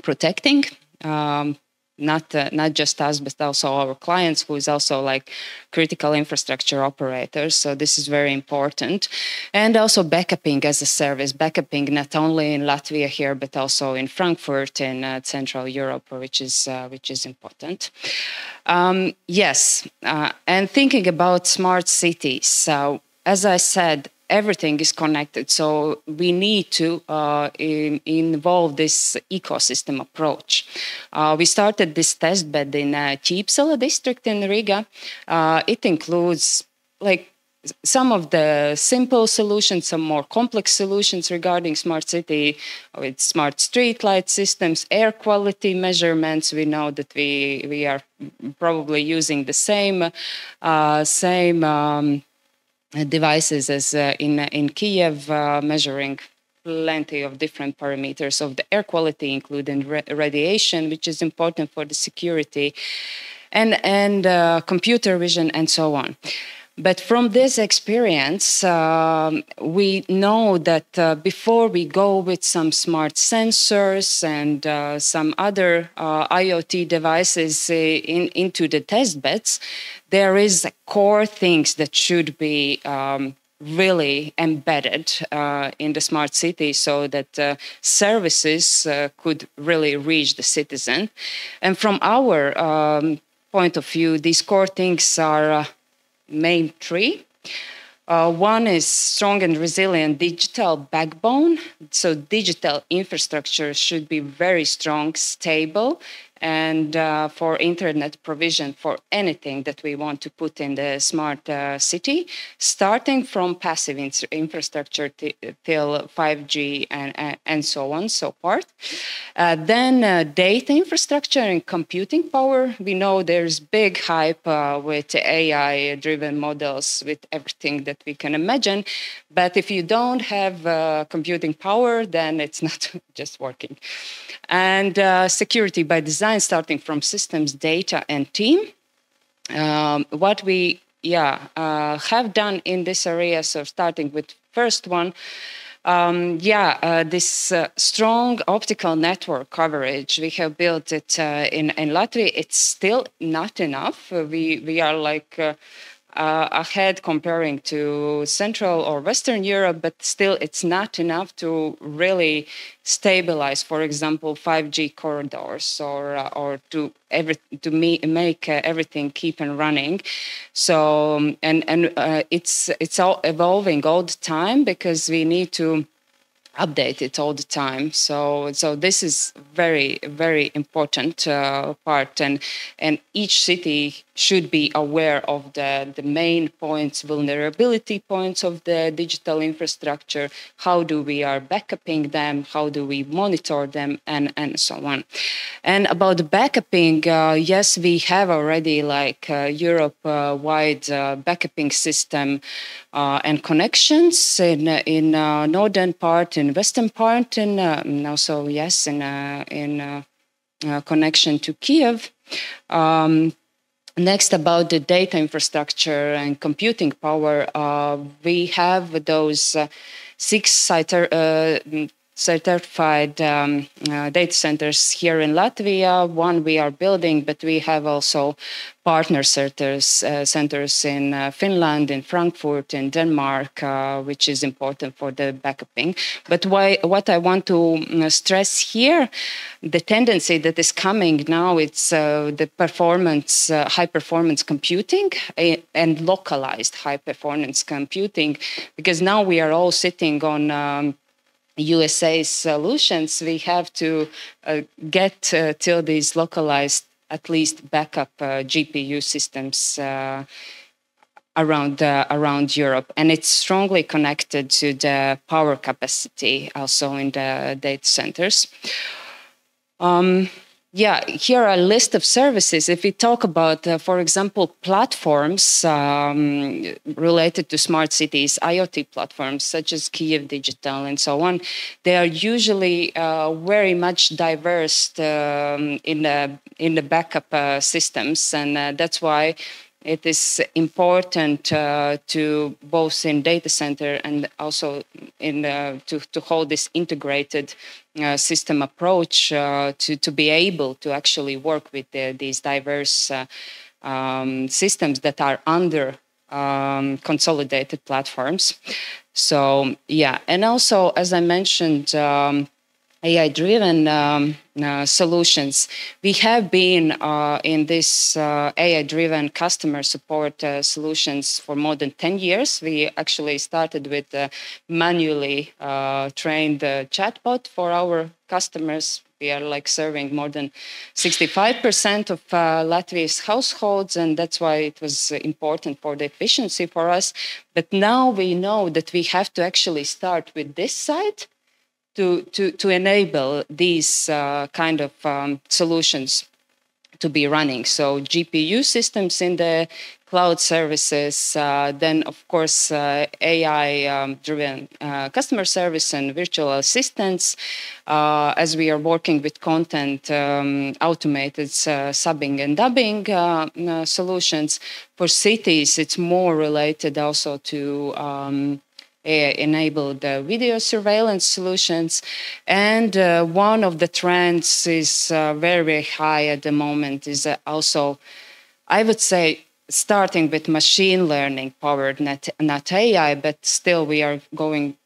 protecting. Not just us, but also our clients, who is also like critical infrastructure operators. So this is very important. And also backuping as a service, backuping not only in Latvia here, but also in Frankfurt, in Central Europe, which is important. And thinking about smart cities. So as I said, everything is connected, so we need to involve this ecosystem approach. We started this test bed in Chyzhykov district in Riga. It includes like some of the simple solutions, some more complex solutions regarding smart city, with smart street light systems, air quality measurements. We know that we are probably using the same devices as in Kyiv, measuring plenty of different parameters of the air quality, including radiation, which is important for the security, and computer vision, and so on. But from this experience, we know that before we go with some smart sensors and some other IoT devices into the test beds, there is core things that should be really embedded in the smart city, so that services could really reach the citizen. And from our point of view, these core things are main three. One is strong and resilient digital backbone. So digital infrastructure should be very strong, stable, and for internet provision for anything that we want to put in the smart city, starting from passive infrastructure till 5G and so on, so forth. Then data infrastructure and computing power. We know there's big hype with AI-driven models, with everything that we can imagine. But if you don't have computing power, then it's not just working. And security by design. design, starting from systems, data, and team. What we have done in this area, so starting with first one, this strong optical network coverage, we have built it in Latvia. It's still not enough. We are like ahead comparing to Central or Western Europe, but still it's not enough to really stabilize, for example, 5G corridors or to make everything keep on running. So it's all evolving all the time because we need to update it all the time. So this is very, very important part, and each city should be aware of the main points, vulnerability points of the digital infrastructure. How do we are backupping them? How do we monitor them? And so on. And about the backupping, yes, we have already like Europe-wide backupping system and connections in northern part, in western part, and also yes, in connection to Kiev. Next, about the data infrastructure and computing power, we have those 6 certified data centers here in Latvia. One we are building, but we have also partner centers in Finland, in Frankfurt, in Denmark, which is important for the backupping. But what I want to stress here, the tendency that is coming now, it's the performance, high-performance computing and localized high-performance computing, because now we are all sitting on USA solutions. We have to get till these localized, at least backup GPU systems around Europe, and it's strongly connected to the power capacity also in the data centers. Here are a list of services. If we talk about, for example, platforms related to smart cities, IoT platforms such as Kiev Digital and so on, they are usually very much diverse in the backup systems, and that's why it is important to both in data center and also in to hold this integrated system approach to be able to actually work with these diverse systems that are under consolidated platforms. So and also, as I mentioned, AI-driven solutions. We have been in this AI-driven customer support solutions for more than 10 years. We actually started with manually trained chatbot for our customers. We are like serving more than 65% of Latvia's households, and that's why it was important for the efficiency for us. But now we know that we have to actually start with this side to enable these kind of solutions to be running. So GPU systems in the cloud services, then of course AI-driven customer service and virtual assistants. As we are working with content, automated subbing and dubbing solutions. For cities, it's more related also to enabled video surveillance solutions. And one of the trends is very, very high at the moment is also, I would say, starting with machine learning powered, not AI, but still we are going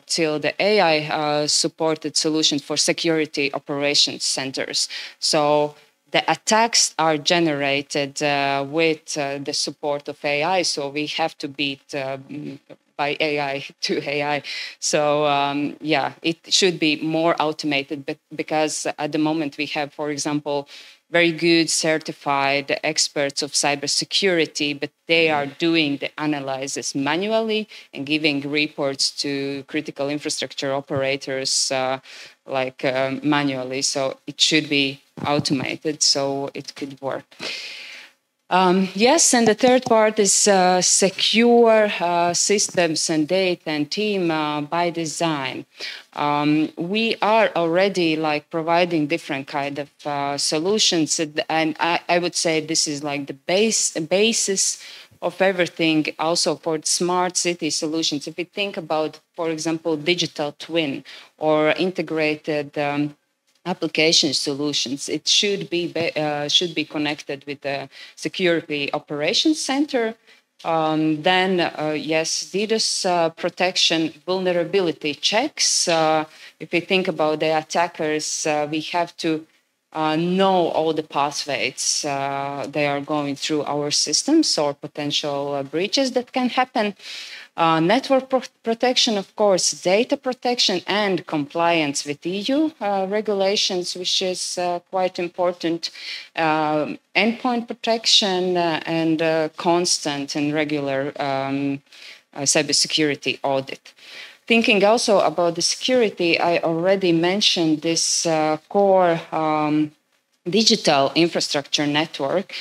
till the AI supported solution for security operations centers. So the attacks are generated with the support of AI. So we have to beat by AI to AI. So it should be more automated, but because at the moment we have, for example, very good certified experts of cybersecurity, but they are doing the analysis manually and giving reports to critical infrastructure operators manually. So it should be automated so it could work. Yes, and the third part is secure systems and data and team by design. We are already like providing different kind of solutions, and I would say this is like the basis of everything. Also for smart city solutions, if we think about, for example, digital twin or integrated application solutions, it should be connected with the security operations center. Then, yes, DDoS protection, vulnerability checks. If we think about the attackers, we have to know all the pathways they are going through our systems or potential breaches that can happen. Network protection, of course, data protection and compliance with EU regulations, which is quite important. Endpoint protection and constant and regular cybersecurity audit. Thinking also about the security, I already mentioned this core digital infrastructure network.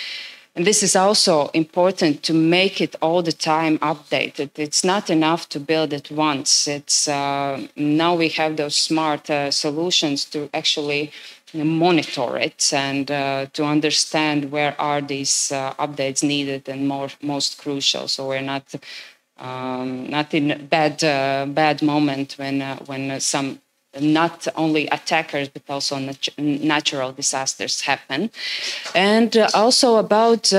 And this is also important to make it all the time updated. It's not enough to build it once. It's now we have those smart solutions to actually monitor it and to understand where are these updates needed and most crucial. So we're not in a bad moment when some not only attackers but also natural disasters happen. And also about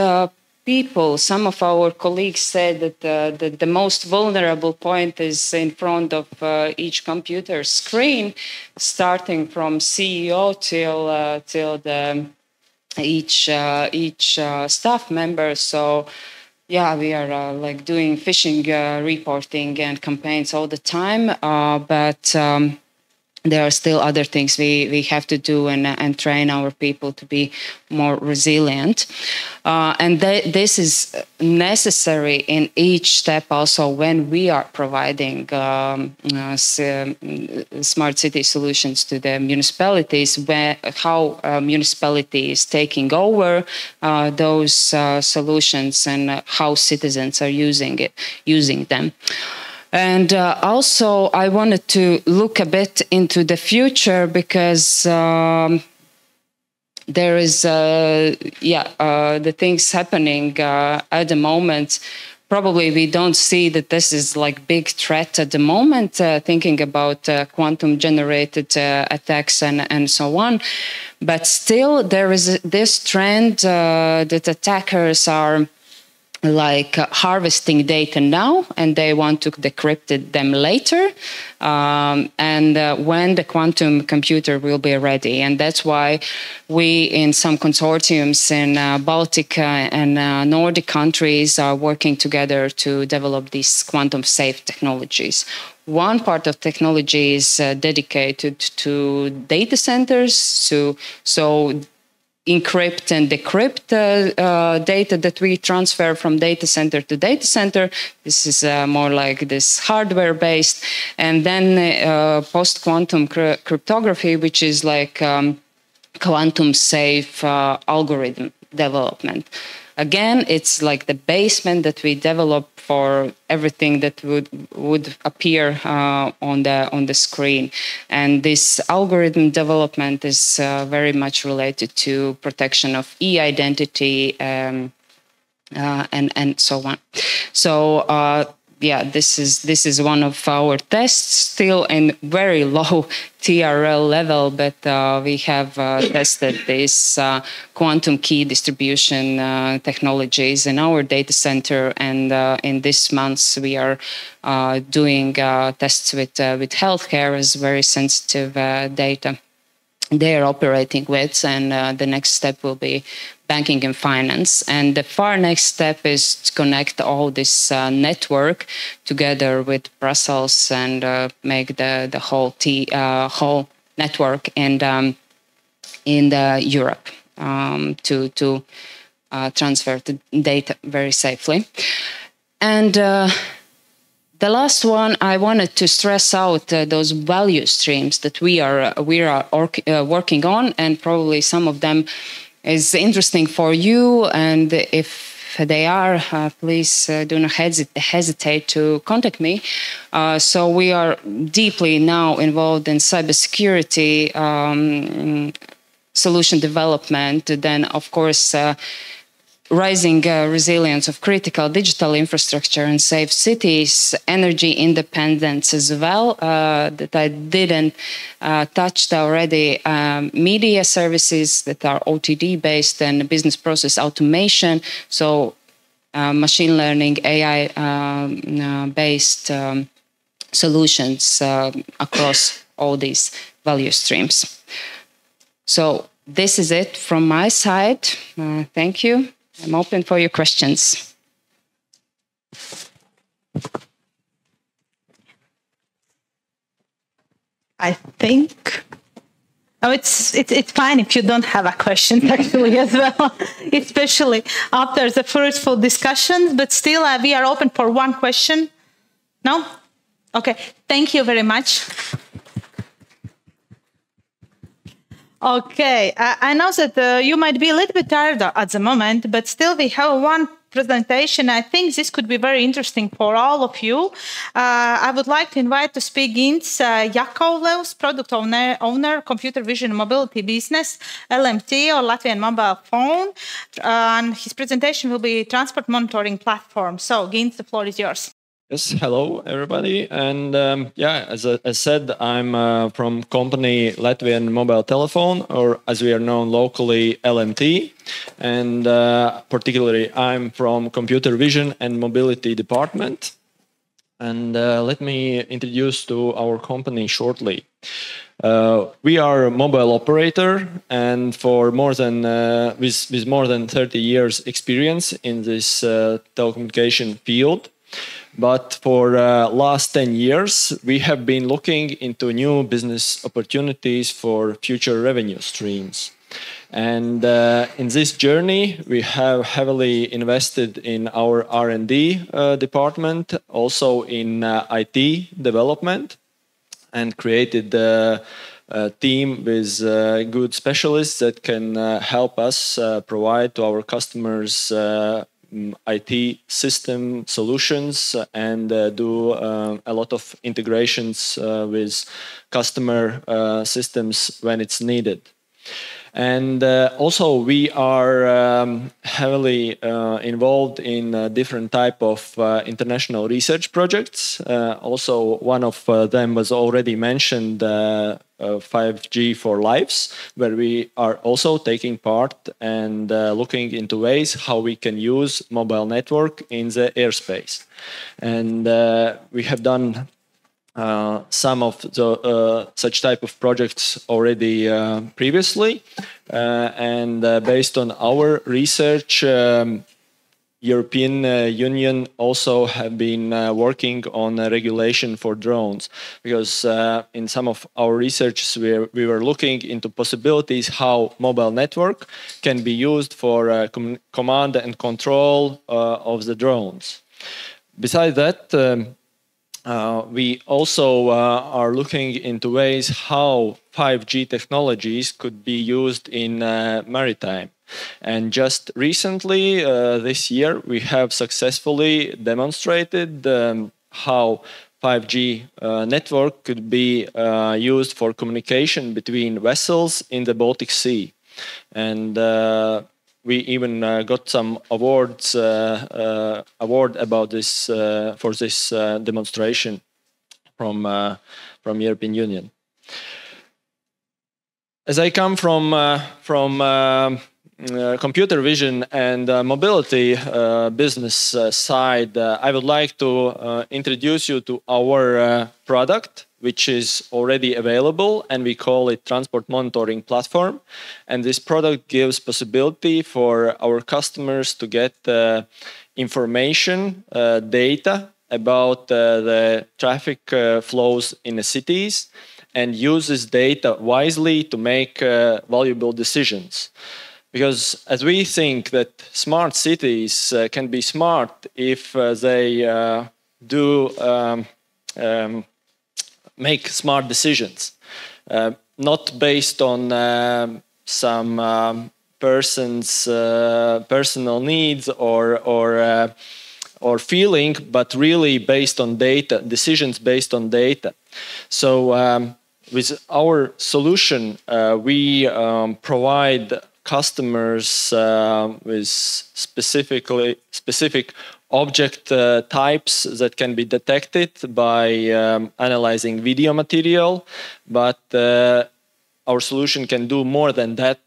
people, some of our colleagues said that the most vulnerable point is in front of each computer screen, starting from CEO till each staff member. So yeah, we are like doing phishing reporting and campaigns all the time, but there are still other things we have to do and train our people to be more resilient. And this is necessary in each step also when we are providing smart city solutions to the municipalities, how municipality is taking over those solutions and how citizens are using them. And also, I wanted to look a bit into the future because there is, the things happening at the moment. Probably we don't see that this is like big threat at the moment, thinking about quantum generated attacks and so on. But still, there is this trend that attackers are like harvesting data now, and they want to decrypt them later, and when the quantum computer will be ready. And that's why we, in some consortiums in Baltic and Nordic countries, are working together to develop these quantum safe technologies. One part of technology is dedicated to data centers, so encrypt and decrypt data that we transfer from data center to data center. This is more like this hardware-based. And then post-quantum cryptography, which is like quantum-safe algorithm development. Again, it's like the basement that we develop for everything that would appear on the screen. And this algorithm development is very much related to protection of e-identity and so on. So this is one of our tests, still in very low TRL level, but we have tested these quantum key distribution technologies in our data center, and in this month we are doing tests with healthcare as very sensitive data they are operating with, and the next step will be banking and finance. And the far next step is to connect all this network together with Brussels and make the whole network and in Europe to transfer the data very safely. And the last one, I wanted to stress out those value streams that we are working on, and probably some of them is interesting for you, and if they are, please do not hesitate to contact me. So we are deeply now involved in cybersecurity solution development. Then, of course, rising resilience of critical digital infrastructure and safe cities, energy independence as well, that I didn't touched already, media services that are OTD based and business process automation, so machine learning, AI based solutions across all these value streams. So this is it from my side. Thank you. I'm open for your questions. I think. Oh, it's fine if you don't have a question actually as well, especially after the fruitful discussions. But still, we are open for one question. No? Okay. Thank you very much. Okay, I know that you might be a little bit tired at the moment, but still we have one presentation. I think this could be very interesting for all of you. I would like to invite to speak Gins Jakovlevs, product owner, computer vision mobility business, LMT or Latvian mobile phone. And his presentation will be transport monitoring platform. So Gins, the floor is yours. Yes, hello everybody, and as I said, I'm from company Latvian Mobile Telephone, or as we are known locally, LMT, and particularly I'm from Computer Vision and Mobility Department. And let me introduce to our company shortly. We are a mobile operator, and for more than with more than 30 years experience in this telecommunication field. But for last 10 years, we have been looking into new business opportunities for future revenue streams. And in this journey, we have heavily invested in our R&D department, also in IT development, and created a team with good specialists that can help us provide to our customers IT system solutions and do a lot of integrations with customer systems when it's needed. And also we are heavily involved in different type of international research projects. Also one of them was already mentioned, 5G for Lives, where we are also taking part and looking into ways how we can use mobile network in the airspace. And we have done some of the such type of projects already previously, and based on our research, European Union also have been working on a regulation for drones, because in some of our research we were looking into possibilities how mobile network can be used for command and control of the drones. Besides that, we also are looking into ways how 5G technologies could be used in maritime. And just recently, this year, we have successfully demonstrated how 5G network could be used for communication between vessels in the Baltic Sea. And we even got some awards, award about this for this demonstration from European Union. As I come from computer vision and mobility business side, I would like to introduce you to our product, which is already available, and we call it Transport Monitoring Platform. And this product gives possibility for our customers to get information, data about the traffic flows in the cities, and use this data wisely to make valuable decisions. Because as we think that smart cities can be smart if they make smart decisions, not based on some person's personal needs or feeling, but really based on data, decisions based on data. So with our solution, we provide customers with specific object types that can be detected by analyzing video material, but our solution can do more than that.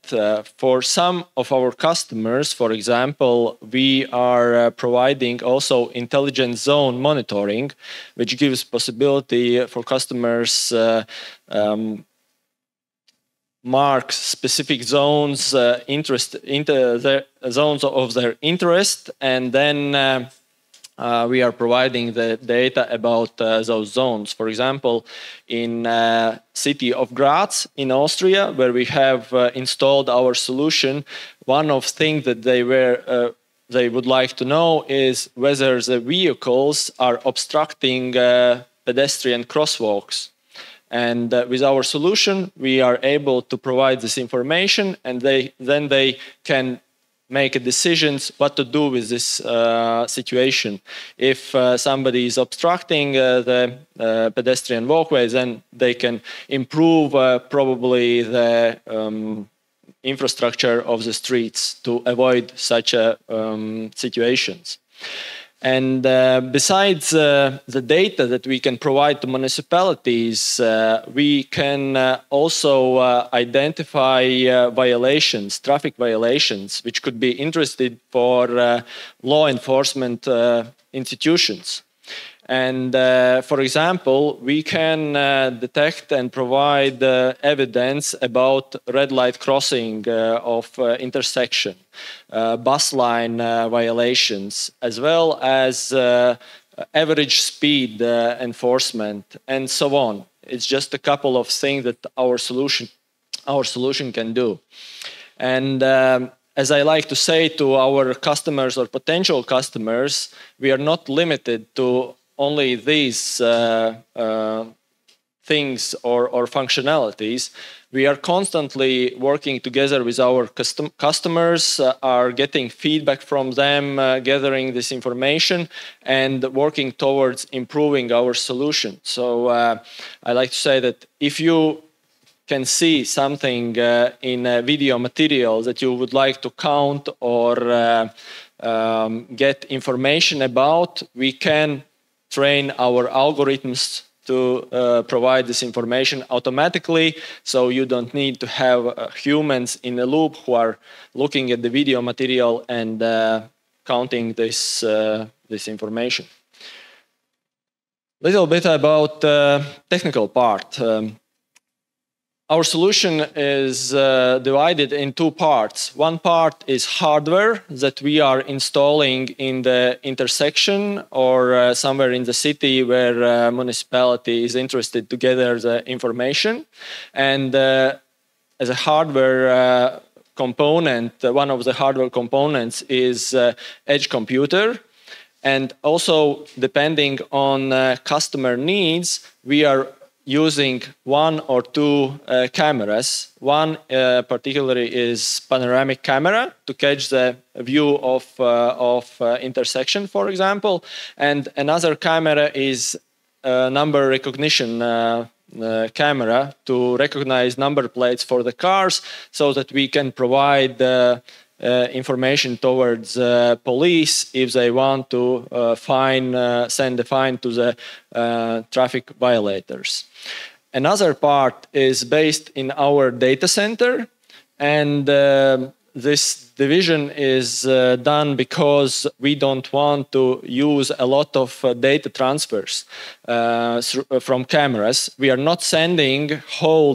For some of our customers, for example, we are providing also intelligent zone monitoring, which gives possibility for customers mark specific zones, zones of their interest, and then we are providing the data about those zones. For example, in city of Graz in Austria, where we have installed our solution, one of things that they would like to know is whether the vehicles are obstructing pedestrian crosswalks. And with our solution, we are able to provide this information, and then they can make decisions what to do with this situation. If somebody is obstructing the pedestrian walkway, then they can improve probably the infrastructure of the streets to avoid such situations. And besides the data that we can provide to municipalities, we can also identify violations, traffic violations, which could be interesting for law enforcement institutions. And for example, we can detect and provide evidence about red light crossing of intersection, bus line violations, as well as average speed enforcement, and so on. It's just a couple of things that our solution can do. And as I like to say to our customers or potential customers, we are not limited to only these things or functionalities. We are constantly working together with our customers, are getting feedback from them, gathering this information, and working towards improving our solution. So I like to say that if you can see something in video material that you would like to count or get information about, we can train our algorithms to provide this information automatically, so you don't need to have humans in the loop who are looking at the video material and counting this information. Little bit about technical part. Our solution is divided in two parts. One part is hardware that we are installing in the intersection or somewhere in the city where a municipality is interested to gather the information. And as a hardware component, one of the hardware components is edge computer. And also, depending on customer needs, we are using one or two cameras. One particularly is panoramic camera to catch the view of intersection, for example. And another camera is number recognition camera to recognize number plates for the cars, so that we can provide information towards police if they want to send a fine to the traffic violators. Another part is based in our data center, and this division is done because we don't want to use a lot of data transfers from cameras. We are not sending whole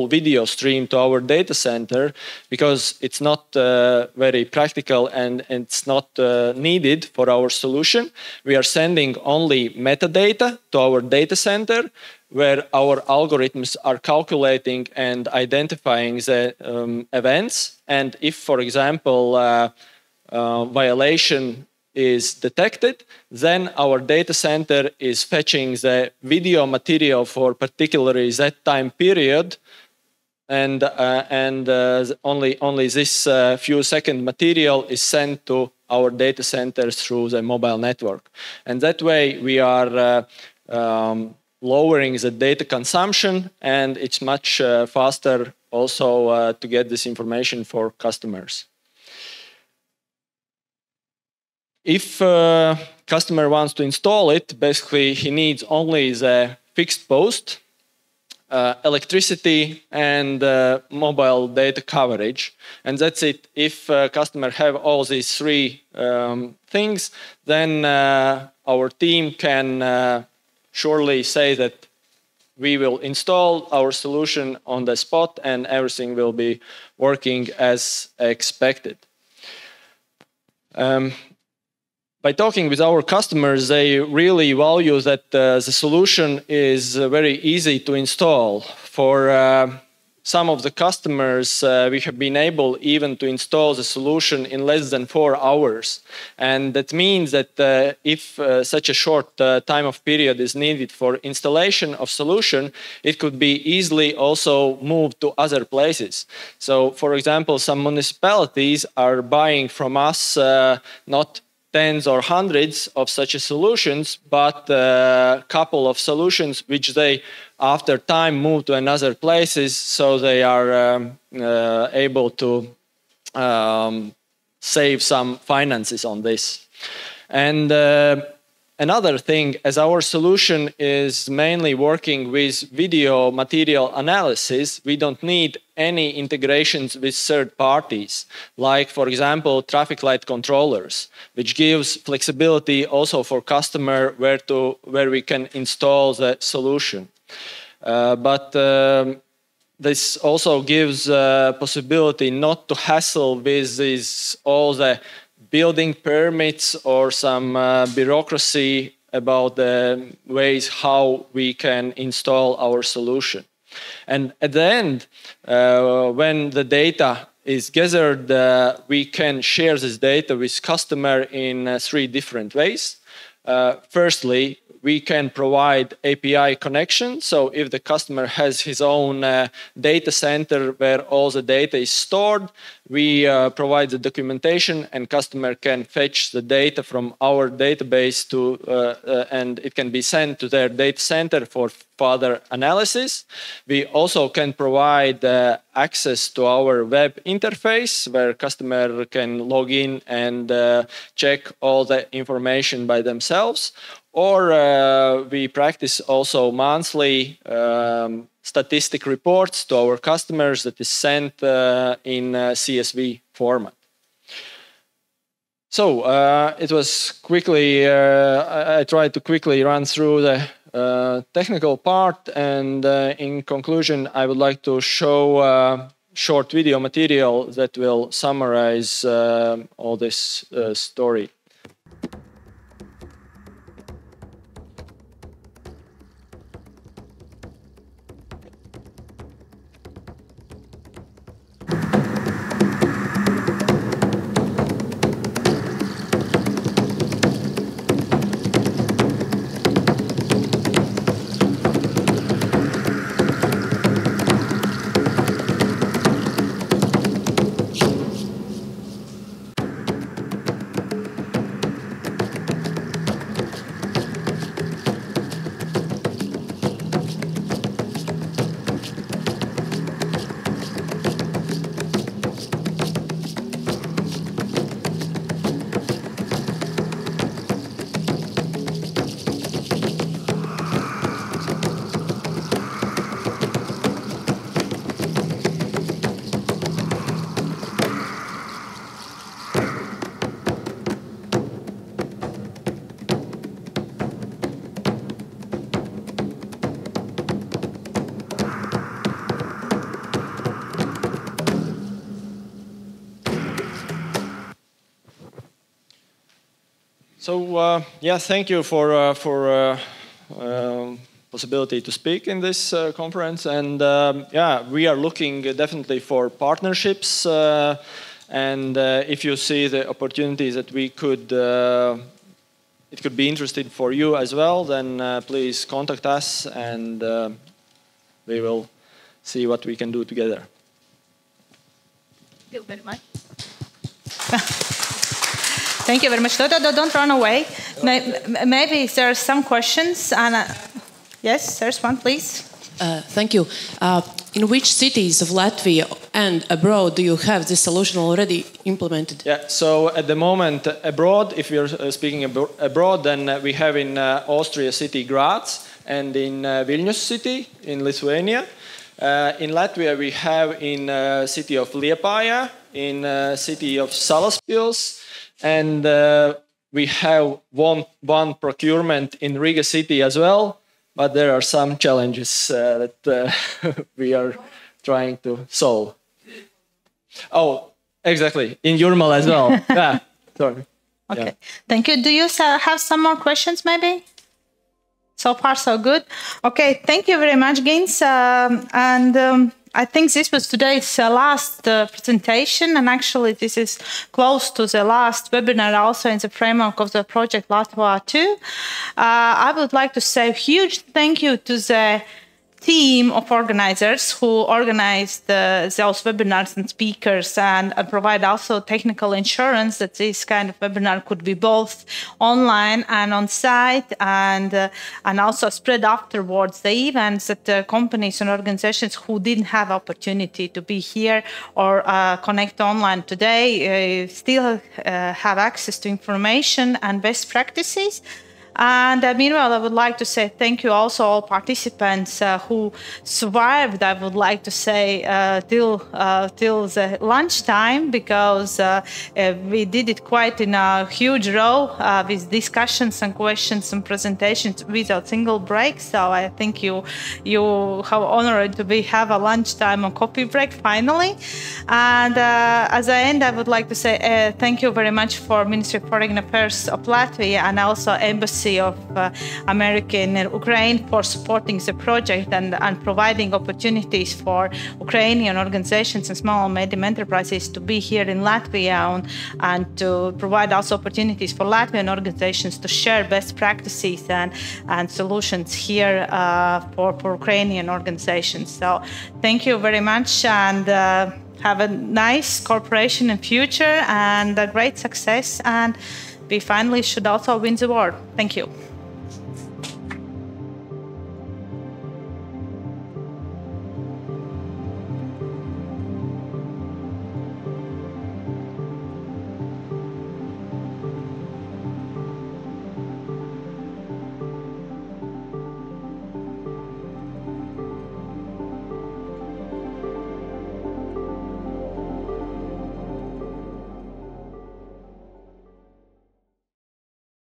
video stream to our data center because it's not very practical and it's not needed for our solution. We are sending only metadata to our data center, where our algorithms are calculating and identifying the events. And if, for example, violation is detected, then our data center is fetching the video material for particularly that time period only this few second material is sent to our data centers through the mobile network. And that way we are lowering the data consumption, and it's much faster also to get this information for customers. If customer wants to install it, basically he needs only the fixed post, electricity, and mobile data coverage, and that's it. If customer have all these three things, then our team can surely say that we will install our solution on the spot and everything will be working as expected. By talking with our customers, they really value that the solution is very easy to install. For some of the customers, we have been able even to install the solution in less than 4 hours. And that means that if such a short time of period is needed for installation of solution, it could be easily also moved to other places. So, for example, some municipalities are buying from us not tens or hundreds of such solutions, but a couple of solutions which they, after time, move to another places, so they are able to save some finances on this. And another thing, as our solution is mainly working with video material analysis, we don't need any integrations with third parties, like, for example, traffic light controllers, which gives flexibility also for customer where we can install the solution. But this also gives possibility not to hassle with all the building permits or some bureaucracy about the ways how we can install our solution. And at the end, when the data is gathered, we can share this data with customer in 3 different ways. Firstly, we can provide API connection. So if the customer has his own data center where all the data is stored, we provide the documentation and customer can fetch the data from our database and it can be sent to their data center for further analysis. We also can provide access to our web interface where customer can log in and check all the information by themselves. Or we practice also monthly statistic reports to our customers that is sent in CSV format. So it was quickly, I tried to quickly run through the technical part, and in conclusion, I would like to show a short video material that will summarize all this story. So yeah, thank you for possibility to speak in this conference, and yeah, we are looking definitely for partnerships, and if you see the opportunities that we could, it could be interesting for you as well, then please contact us, and we will see what we can do together. Thank you very much. Thank you very much. Don't run away. Maybe there are some questions. And yes, there's one, please. Thank you. In which cities of Latvia and abroad do you have this solution already implemented? Yeah, so at the moment abroad, if we are speaking abroad, then we have in Austria city Graz and in Vilnius city in Lithuania. In Latvia we have in city of Liepāja, in city of Salaspils, and we have one procurement in Riga city as well. But there are some challenges that we are trying to solve. Oh, exactly. In Ziemele as well. Yeah, sorry. Okay, yeah. Thank you. Do you have some more questions, maybe? So far, so good. Okay, thank you very much, Gins. I think this was today's last presentation, and actually this is close to the last webinar also in the framework of the project Latvia 2. I would like to say a huge thank you to the team of organizers who organized those webinars and speakers and provide also technical assurance that this kind of webinar could be both online and on site, and also spread afterwards the events that companies and organizations who didn't have opportunity to be here or connect online today still have access to information and best practices. And meanwhile, I would like to say thank you also all participants who survived, I would like to say, till the lunchtime, because we did it quite in a huge row with discussions and questions and presentations without single break. So I think you have honored to have a lunchtime and coffee break finally. And as I end, I would like to say thank you very much for Ministry of Foreign Affairs of Latvia and also Embassy of America in Ukraine for supporting the project and providing opportunities for Ukrainian organizations and small and medium enterprises to be here in Latvia and to provide also opportunities for Latvian organizations to share best practices and solutions here for Ukrainian organizations. So thank you very much, and have a nice cooperation in future and a great success, and we finally should also win the war. Thank you.